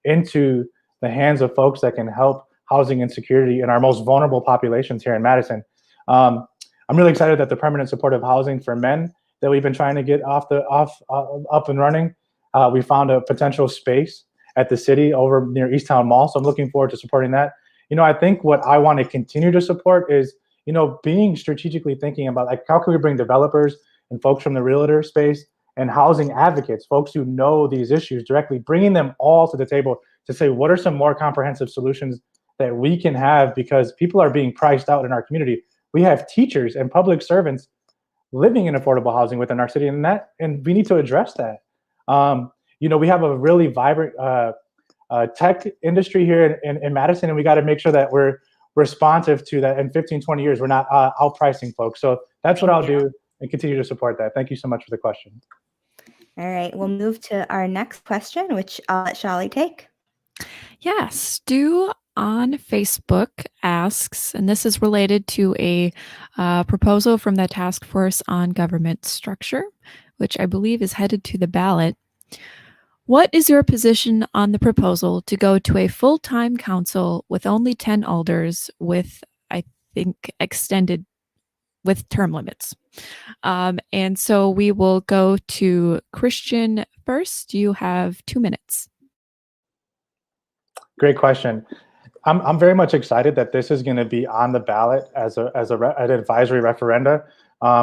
into the hands of folks that can help housing insecurity in our most vulnerable populations here in Madison. I'm really excited that the permanent supportive housing for men that we've been trying to get up and running, we found a potential space at the city over near Easttown Mall. So I'm looking forward to supporting that. I think what I want to continue to support is, being strategically thinking about, like, how can we bring developers and folks from the realtor space and housing advocates, folks who know these issues directly, bringing them all to the table to say, what are some more comprehensive solutions that we can have, because people are being priced out in our community. We have teachers and public servants living in affordable housing within our city, and we need to address that. We have a really vibrant tech industry here in Madison, and we got to make sure that we're responsive to that. In 15, 20 years, we're not outpricing folks. So that's what I'll do and continue to support that. Thank you so much for the question. All right, we'll move to our next question, which I'll let Shali take. Yeah, Stu on Facebook asks, and this is related to a proposal from the Task Force on Government Structure, which I believe is headed to the ballot. What is your position on the proposal to go to a full-time council with only 10 alders with, I think, extended with term limits? And so we will go to Christian first. You have 2 minutes. Great question. I'm very much excited that this is going to be on the ballot as an advisory referenda.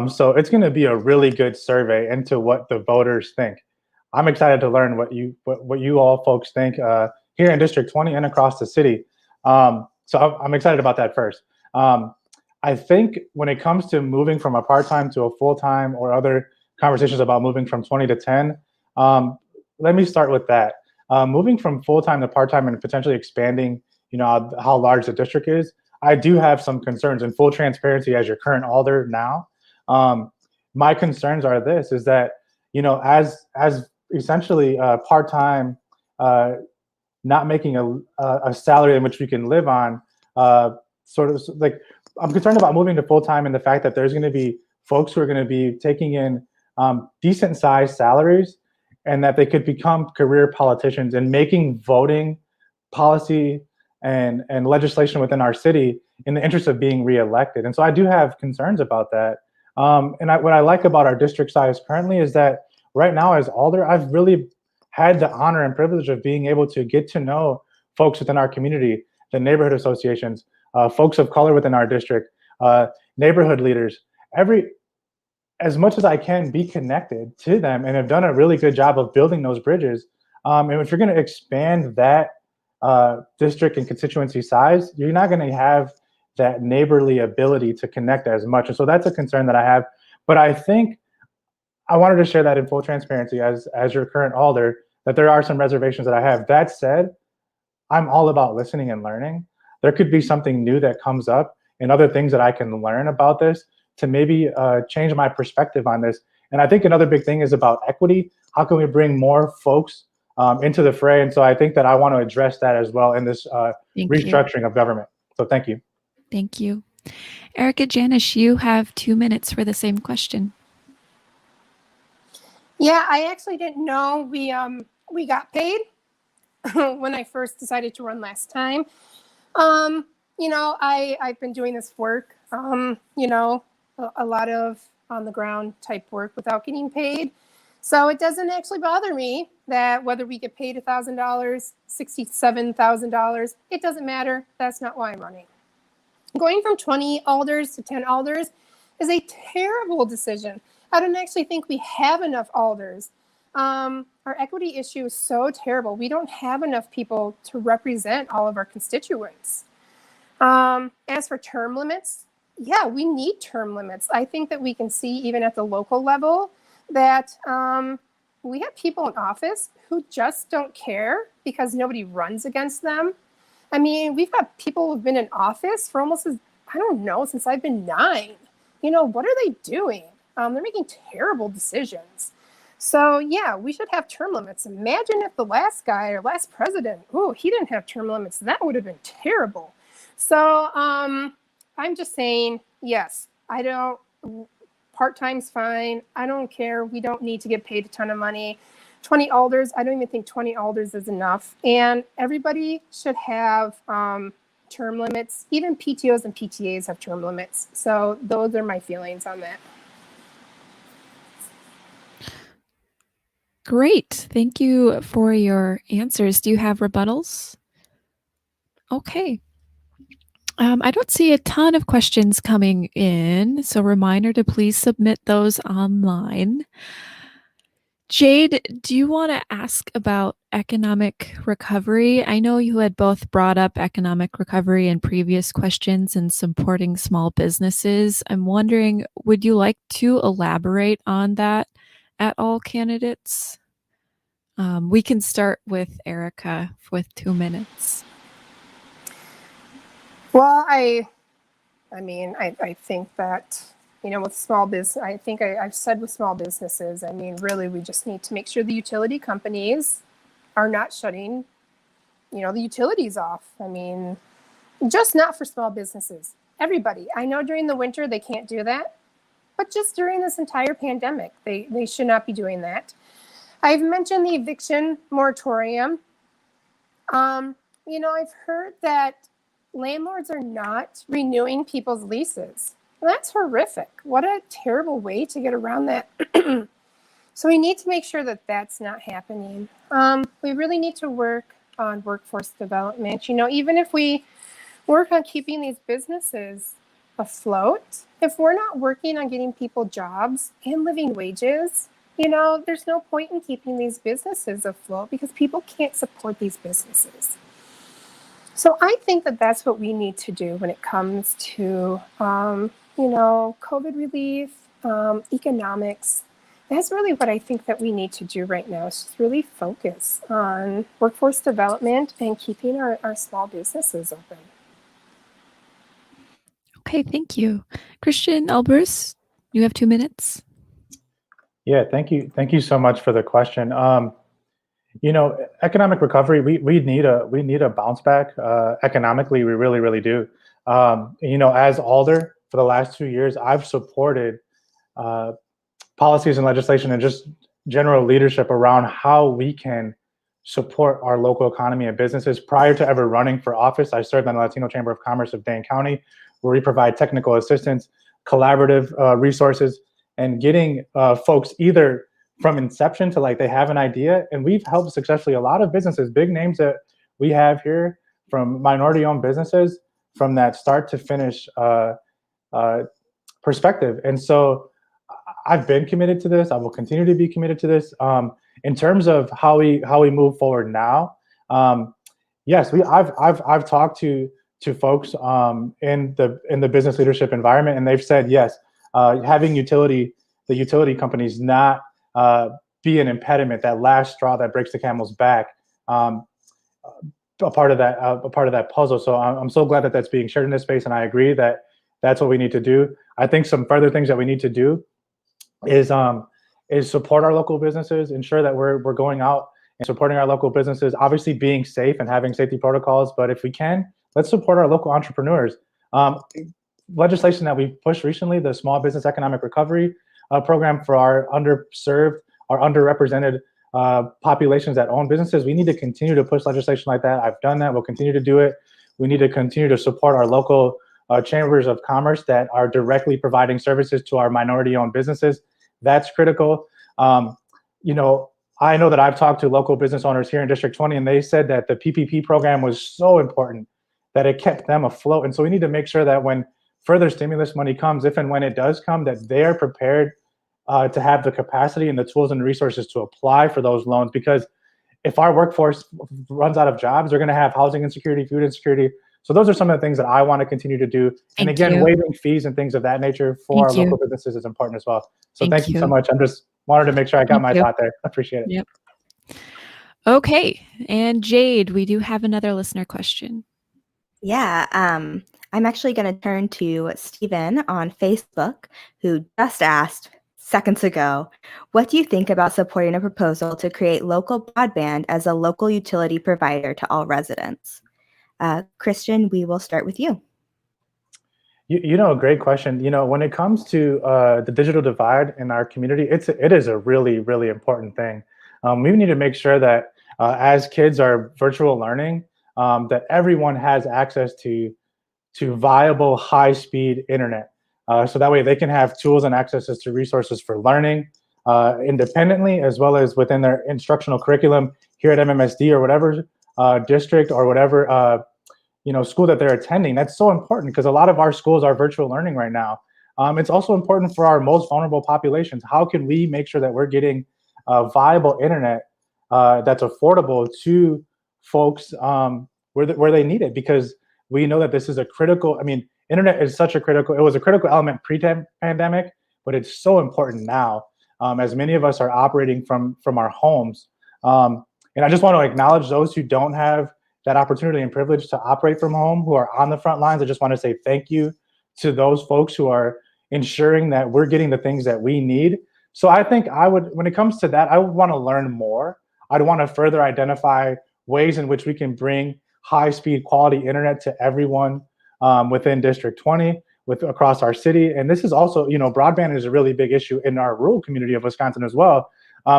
So it's going to be a really good survey into what the voters think. I'm excited to learn what you all folks think here in District 20 and across the city. So I'm excited about that first. I think when it comes to moving from a part-time to a full-time, or other conversations about moving from 20 to 10, let me start with that. Moving from full-time to part-time and potentially expanding, how large the district is, I do have some concerns. In full transparency, as your current alder now, my concerns are this: is that as essentially part-time, not making a salary in which we can live on, sort of like, I'm concerned about moving to full-time and the fact that there's going to be folks who are going to be taking in decent sized salaries, and that they could become career politicians and making voting policy and legislation within our city in the interest of being reelected. And so I do have concerns about that. What I like about our district size currently is that right now as alder, I've really had the honor and privilege of being able to get to know folks within our community, the neighborhood associations, folks of color within our district, neighborhood leaders, as much as I can be connected to them, and have done a really good job of building those bridges. And if you're going to expand that district and constituency size, you're not going to have that neighborly ability to connect as much. And so that's a concern that I have. But I think I wanted to share that in full transparency as your current alder, that there are some reservations that I have. That said, I'm all about listening and learning. There could be something new that comes up and other things that I can learn about this to maybe change my perspective on this. And I think another big thing is about equity. How can we bring more folks into the fray? And so I think that I want to address that as well in this restructuring of government. So thank you. Thank you. Erica Janisch, you have 2 minutes for the same question. Yeah, I actually didn't know we got paid when I first decided to run last time. I've been doing this work, a lot of on the ground type work without getting paid. So it doesn't actually bother me that whether we get paid $1,000, $67,000, it doesn't matter. That's not why I'm running. Going from 20 alders to 10 alders is a terrible decision. I don't actually think we have enough alders. Our equity issue is so terrible. We don't have enough people to represent all of our constituents. As for term limits, yeah, we need term limits. I think that we can see even at the local level that we have people in office who just don't care because nobody runs against them. I mean, we've got people who've been in office for almost, since I've been 9. What are they doing? They're making terrible decisions. So yeah, we should have term limits. Imagine if the last guy or last president, he didn't have term limits. That would have been terrible. So I'm just saying, yes, part-time's fine. I don't care. We don't need to get paid a ton of money. 20 alders, I don't even think 20 alders is enough. And everybody should have term limits. Even PTOs and PTAs have term limits. So those are my feelings on that. Great. Thank you for your answers. Do you have rebuttals? Okay. I don't see a ton of questions coming in, so reminder to please submit those online. Jade, do you want to ask about economic recovery? I know you had both brought up economic recovery in previous questions and supporting small businesses. I'm wondering, would you like to elaborate on that at all, candidates? We can start with Erica with 2 minutes. Well, I think that, with small business, I've said with small businesses, really, we just need to make sure the utility companies are not shutting, the utilities off. Just not for small businesses. Everybody. I know during the winter they can't do that, but just during this entire pandemic, they should not be doing that. I've mentioned the eviction moratorium. I've heard that landlords are not renewing people's leases. Well, that's horrific. What a terrible way to get around that. So we need to make sure that that's not happening. We really need to work on workforce development. Even if we work on keeping these businesses afloat, if we're not working on getting people jobs and living wages, there's no point in keeping these businesses afloat because people can't support these businesses. So I think that that's what we need to do when it comes to, COVID relief, economics. That's really what I think that we need to do right now, is just really focus on workforce development and keeping our small businesses open. Okay, thank you. Christian Albouras, you have 2 minutes. Yeah, thank you. Thank you so much for the question. Economic recovery, we need a bounce back economically. We really, really do. As alder for the last 2 years, I've supported policies and legislation and just general leadership around how we can support our local economy and businesses. Prior to ever running for office, I served on the Latino Chamber of Commerce of Dane County, where we provide technical assistance, collaborative resources, and getting folks either from inception to like they have an idea. And we've helped successfully a lot of businesses, big names that we have here, from minority-owned businesses, from that start to finish perspective. And so I've been committed to this. I will continue to be committed to this. In terms of how we move forward now, yes, I've talked to folks in the business leadership environment, and they've said yes, having the utility companies not be an impediment, that last straw that breaks the camel's back, a part of that puzzle. So I'm so glad that that's being shared in this space, and I agree that that's what we need to do. I think some further things that we need to do is support our local businesses, ensure that we're going out and supporting our local businesses, obviously being safe and having safety protocols. But if we can, let's support our local entrepreneurs. Legislation that we pushed recently, the Small Business Economic Recovery Program for our underserved, our underrepresented populations that own businesses, we need to continue to push legislation like that. I've done that. We'll continue to do it. We need to continue to support our local chambers of commerce that are directly providing services to our minority-owned businesses. That's critical. You know, I know that I've talked to local business owners here in District 20, and they said that the PPP program was so important that it kept them afloat. And so we need to make sure that when further stimulus money comes, if and when it does come, that they're prepared to have the capacity and the tools and resources to apply for those loans. Because if our workforce runs out of jobs, they're going to have housing insecurity, food insecurity. So those are some of the things that I want to continue to do. And again, waiving fees and things of that nature for our local businesses is important as well. So thank you so much. I'm just wanted to make sure I got my thought there. I appreciate it. Yep. Okay. And Jade, we do have another listener question. Yeah. I'm actually going to turn to Stephen on Facebook, who just asked seconds ago, what do you think about supporting a proposal to create local broadband as a local utility provider to all residents? Christian, we will start with you. You know, a great question. You know, when it comes to the digital divide in our community, it is a really, really important thing. We need to make sure that as kids are virtual learning, that everyone has access to viable high-speed internet. So that way they can have tools and accesses to resources for learning independently, as well as within their instructional curriculum here at MMSD or whatever district or whatever school that they're attending. That's so important because a lot of our schools are virtual learning right now. It's also important for our most vulnerable populations. How can we make sure that we're getting viable internet that's affordable to folks where they need it? Because we know that this is a critical, I mean, internet is such a critical, it was a critical element pre-pandemic, but it's so important now as many of us are operating from our homes. And I just want to acknowledge those who don't have that opportunity and privilege to operate from home, who are on the front lines. I just want to say thank you to those folks who are ensuring that we're getting the things that we need. So I think when it comes to that, I would want to learn more. I'd want to further identify ways in which we can bring high-speed quality internet to everyone within District 20, across our city. And this is also, broadband is a really big issue in our rural community of Wisconsin as well.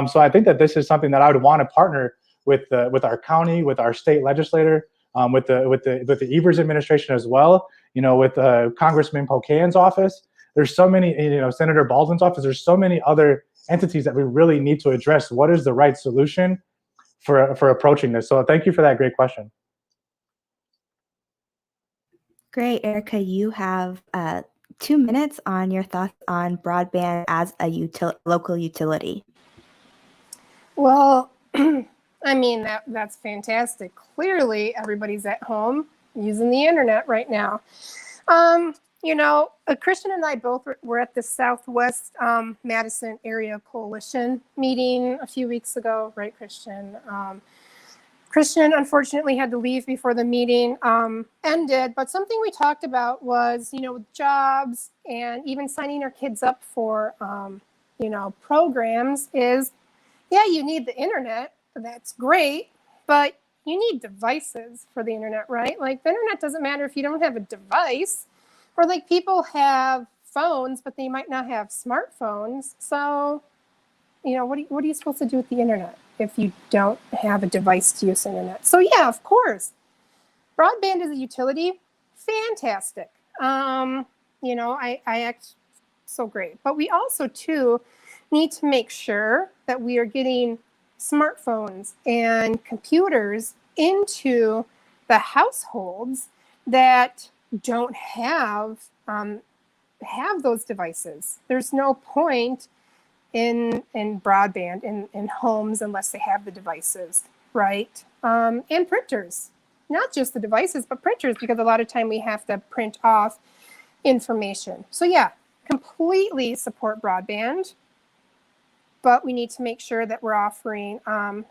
So I think that this is something that I would want to partner with our county, with our state legislator, with the Evers administration as well. With Congressman Pocahn's office. There's so many, Senator Baldwin's office. There's so many other entities that we really need to address. What is the right solution for approaching this? So thank you for that great question. Great, Erica. You have 2 minutes on your thoughts on broadband as a local utility. Well, I mean, that's fantastic. Clearly, everybody's at home using the internet right now. Christian and I both were at the Southwest Madison Area Coalition meeting a few weeks ago, right, Christian? Christian, unfortunately, had to leave before the meeting ended, but something we talked about was, jobs and even signing our kids up for, programs is, yeah, you need the internet. That's great, but you need devices for the internet, right? Like the internet doesn't matter if you don't have a device, or like people have phones, but they might not have smartphones. So, what are you supposed to do with the internet if you don't have a device to use the internet? So yeah, of course, broadband is a utility. Fantastic. I act so great. But we also, too, need to make sure that we are getting smartphones and computers into the households that don't have those devices. There's no point in broadband in homes unless they have the devices, right? And printers, not just the devices, but printers, because a lot of time we have to print off information. So yeah, completely support broadband, but we need to make sure that we're offering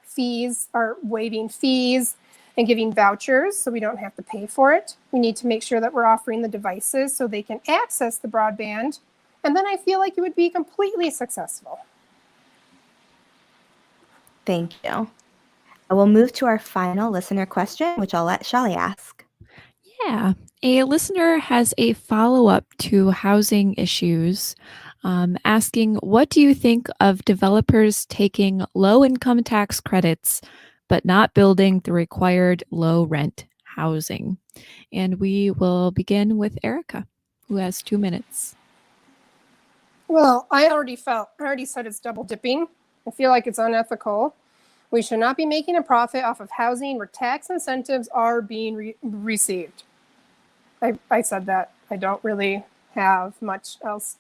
fees or waiving fees and giving vouchers so we don't have to pay for it. We need to make sure that we're offering the devices so they can access the broadband. And then I feel like it would be completely successful. Thank you. We'll move to our final listener question, which I'll let Shelly ask. Yeah, a listener has a follow-up to housing issues, asking, what do you think of developers taking low-income tax credits but not building the required low-rent housing? And we will begin with Erica, who has 2 minutes. Well, I already said it's double dipping. I feel like it's unethical. We should not be making a profit off of housing where tax incentives are being received. I said that. I don't really have much else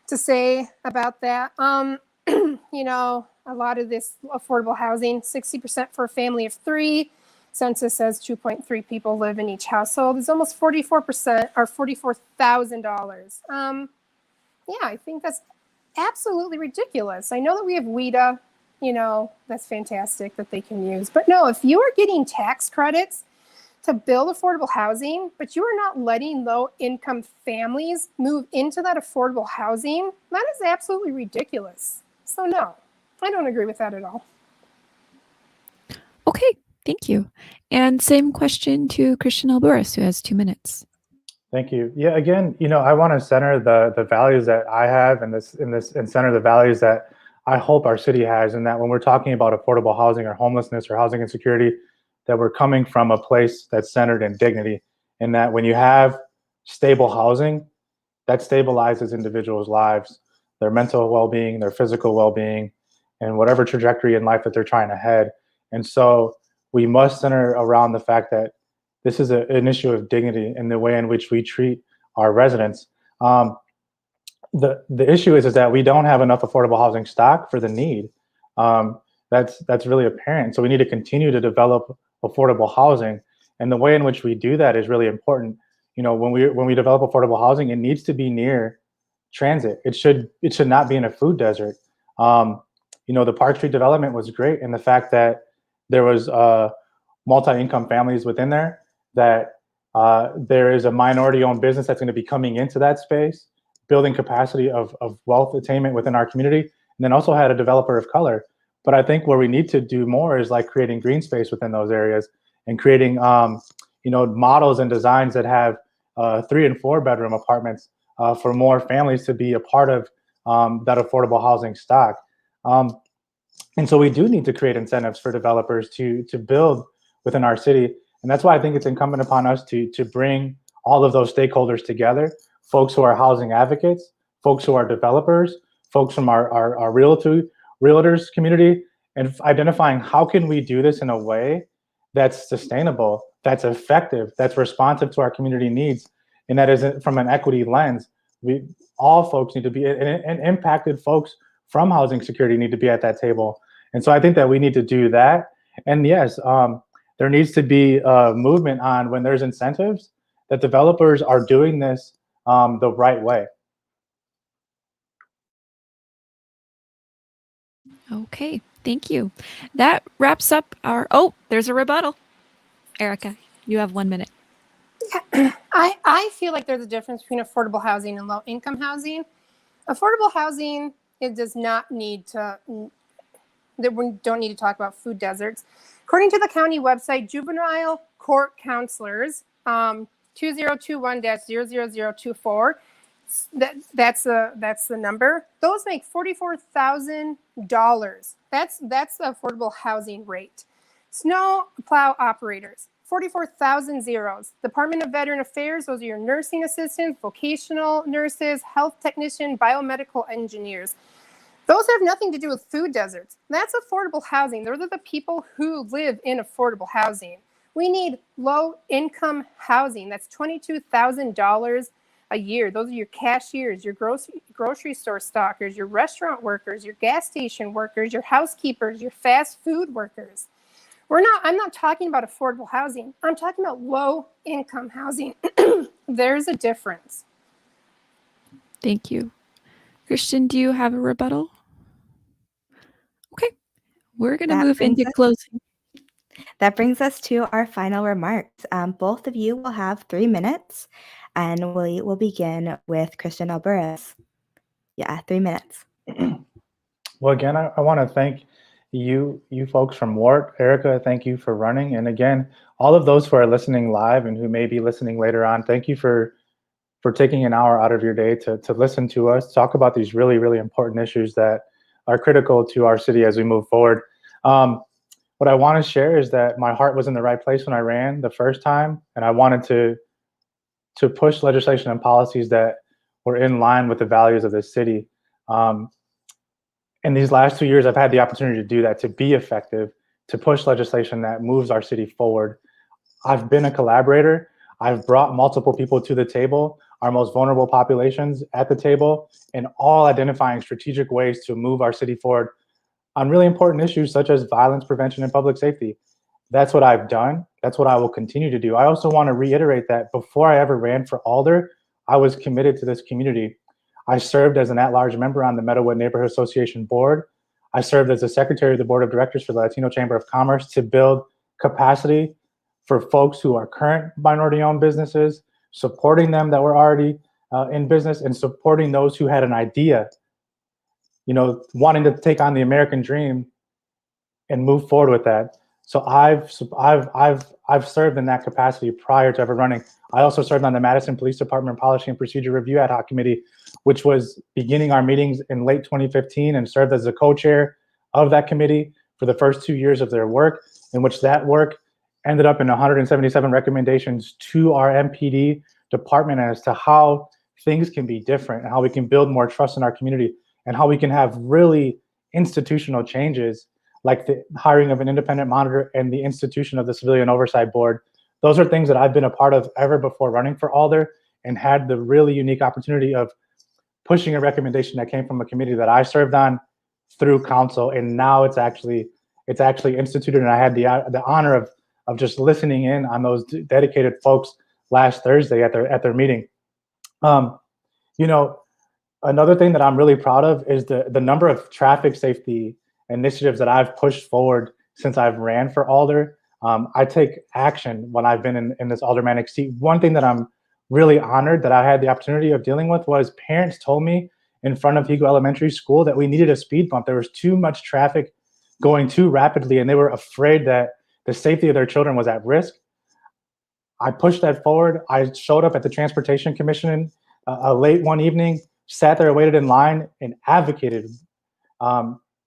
to say about that. A lot of this affordable housing, 60% for a family of 3. Census says 2.3 people live in each household. It's almost 44% or $44,000. Yeah, I think that's absolutely ridiculous. I know that we have WIDA, that's fantastic that they can use. But no, if you are getting tax credits to build affordable housing, but you are not letting low-income families move into that affordable housing, that is absolutely ridiculous. So no, I don't agree with that at all. Okay, thank you. And same question to Christian Albouras, who has 2 minutes. Thank you. Yeah, again, I want to center the values that I have and center the values that I hope our city has, and that when we're talking about affordable housing or homelessness or housing insecurity, that we're coming from a place that's centered in dignity, and that when you have stable housing, that stabilizes individuals' lives, their mental well-being, their physical well-being, and whatever trajectory in life that they're trying to head. And so we must center around the fact that this is an issue of dignity in the way in which we treat our residents. The issue is that we don't have enough affordable housing stock for the need. That's really apparent. So we need to continue to develop affordable housing, and the way in which we do that is really important. When we develop affordable housing, it needs to be near transit. It should not be in a food desert. The Park Street development was great in the fact that there was multi-income families within there, that there is a minority-owned business that's going to be coming into that space, building capacity of wealth attainment within our community, and then also had a developer of color. But I think where we need to do more is like creating green space within those areas and creating, models and designs that have 3 and 4 bedroom apartments for more families to be a part of that affordable housing stock. And so we do need to create incentives for developers to build within our city. And that's why I think it's incumbent upon us to bring all of those stakeholders together, folks who are housing advocates, folks who are developers, folks from our realtors community, and identifying how can we do this in a way that's sustainable, that's effective, that's responsive to our community needs, and that isn't from an equity lens. All folks need to be, and impacted folks from housing security need to be at that table. And so I think that we need to do that. And yes, there needs to be a movement on when there's incentives that developers are doing this the right way. Okay, thank you. That wraps up our, there's a rebuttal. Erica, you have 1 minute. I feel like there's a difference between affordable housing and low-income housing. Affordable housing, it does not need to, we don't need to talk about food deserts. According to the county website, juvenile court counselors, 2021-00024, That's the number. Those make $44,000. That's the affordable housing rate. Snow plow operators, 44,000 zeros. Department of Veteran Affairs, those are your nursing assistants, vocational nurses, health technician, biomedical engineers. Those have nothing to do with food deserts. That's affordable housing. Those are the people who live in affordable housing. We need low-income housing. That's $22,000 a year. Those are your cashiers, your grocery store stockers, your restaurant workers, your gas station workers, your housekeepers, your fast food workers. I'm not talking about affordable housing. I'm talking about low-income housing. There's a difference. Thank you. Christian, do you have a rebuttal? Okay, we're going to move into closing. That brings us to our final remarks. Both of you will have 3 minutes, and we will begin with Christian Albouras. Yeah, 3 minutes. Well, again, I want to thank you folks from WART. Erica, thank you for running. And again, all of those who are listening live and who may be listening later on, thank you for taking an hour out of your day to listen to us talk about these really, really important issues that are critical to our city as we move forward. What I want to share is that my heart was in the right place when I ran the first time, and I wanted to push legislation and policies that were in line with the values of this city. In these last 2 years, I've had the opportunity to do that, to be effective, to push legislation that moves our city forward. I've been a collaborator. I've brought multiple people to the table, our most vulnerable populations at the table, and all identifying strategic ways to move our city forward on really important issues such as violence prevention and public safety. That's what I've done. That's what I will continue to do. I also want to reiterate that before I ever ran for alder, I was committed to this community. I served as an at-large member on the Meadowwood Neighborhood Association board. I served as the secretary of the board of directors for the Latino Chamber of Commerce to build capacity for folks who are current minority-owned businesses, supporting them that were already in business, and supporting those who had an idea, wanting to take on the American dream and move forward with that. So I've served in that capacity prior to ever running. I also served on the Madison Police Department Policy and Procedure Review Ad Hoc Committee, which was beginning our meetings in late 2015, and served as the co-chair of that committee for the first 2 years of their work, in which that work ended up in 177 recommendations to our MPD department as to how things can be different and how we can build more trust in our community and how we can have really institutional changes like the hiring of an independent monitor and the institution of the Civilian Oversight Board. Those are things that I've been a part of ever before running for alder, and had the really unique opportunity of pushing a recommendation that came from a committee that I served on through council, and now it's actually instituted. And I had the honor of just listening in on those dedicated folks last Thursday at their meeting. Another thing that I'm really proud of is the number of traffic safety initiatives that I've pushed forward since I've ran for alder. I take action when I've been in this aldermanic seat. One thing that I'm really honored that I had the opportunity of dealing with was parents told me in front of Higo Elementary School that we needed a speed bump. There was too much traffic going too rapidly, and they were afraid that the safety of their children was at risk. I pushed that forward. I showed up at the Transportation Commission late one evening, sat there, waited in line, and advocated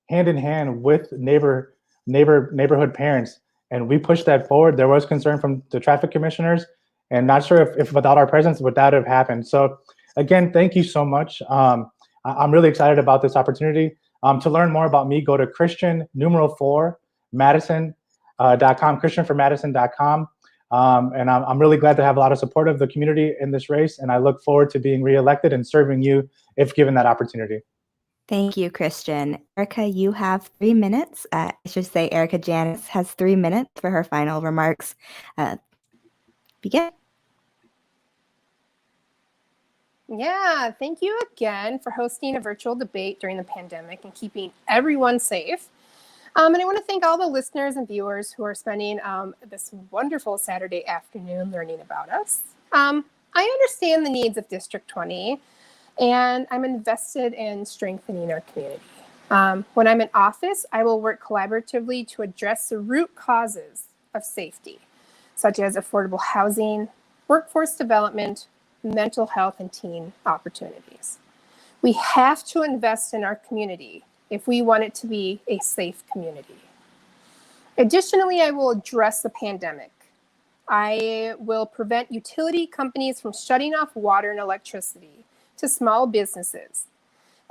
hand in hand with neighborhood parents. And we pushed that forward. There was concern from the traffic commissioners, and not sure if without our presence would that have happened. So again, thank you so much. I'm really excited about this opportunity. To learn more about me, go to Christian4Madison.com, Christian4Madison.com. And I'm really glad to have a lot of support of the community in this race, and I look forward to being reelected and serving you if given that opportunity. Thank you, Christian. Erica, you have 3 minutes. I should say Erica Janisch has 3 minutes for her final remarks. Begin. Yeah, thank you again for hosting a virtual debate during the pandemic and keeping everyone safe. And I want to thank all the listeners and viewers who are spending this wonderful Saturday afternoon learning about us. I understand the needs of District 20, and I'm invested in strengthening our community. When I'm in office, I will work collaboratively to address the root causes of safety, such as affordable housing, workforce development, mental health, and teen opportunities. We have to invest in our community if we want it to be a safe community. Additionally, I will address the pandemic. I will prevent utility companies from shutting off water and electricity to small businesses.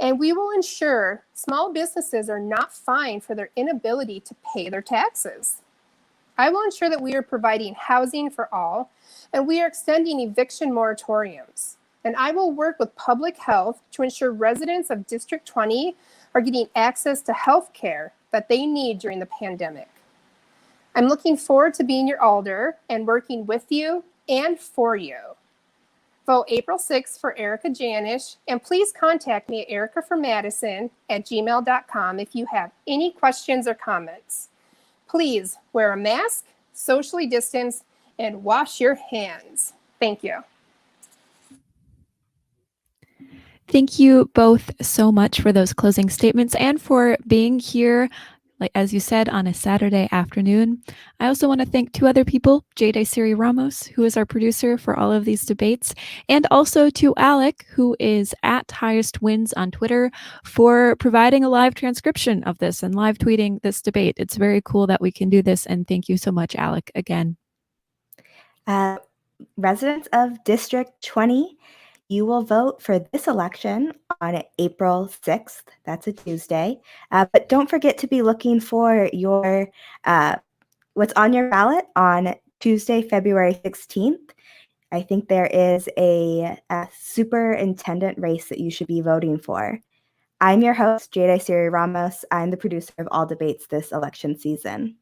And we will ensure small businesses are not fined for their inability to pay their taxes. I will ensure that we are providing housing for all, and we are extending eviction moratoriums. And I will work with public health to ensure residents of District 20 are getting access to health care that they need during the pandemic. I'm looking forward to being your alder and working with you and for you. Vote April 6th for Erica Janisch, and please contact me at ericaformadison@gmail.com if you have any questions or comments. Please wear a mask, socially distance, and wash your hands. Thank you. Thank you both so much for those closing statements and for being here, like as you said, on a Saturday afternoon. I also want to thank two other people, Jade Siri Ramos, who is our producer for all of these debates, and also to Alec, who is at Highest Wins on Twitter, for providing a live transcription of this and live tweeting this debate. It's very cool that we can do this, and thank you so much, Alec, again. Residents of District 20, you will vote for this election on April 6th. That's a Tuesday. But don't forget to be looking for your what's on your ballot on Tuesday, February 16th. I think there is a superintendent race that you should be voting for. I'm your host, Jade Siri Ramos. I'm the producer of all debates this election season.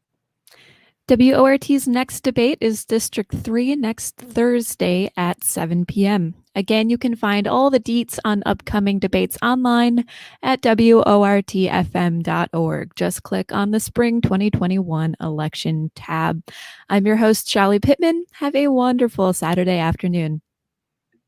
WORT's next debate is District 3 next Thursday at 7 p.m. Again, you can find all the deets on upcoming debates online at WORTFM.org. Just click on the Spring 2021 election tab. I'm your host, Shelly Pittman. Have a wonderful Saturday afternoon.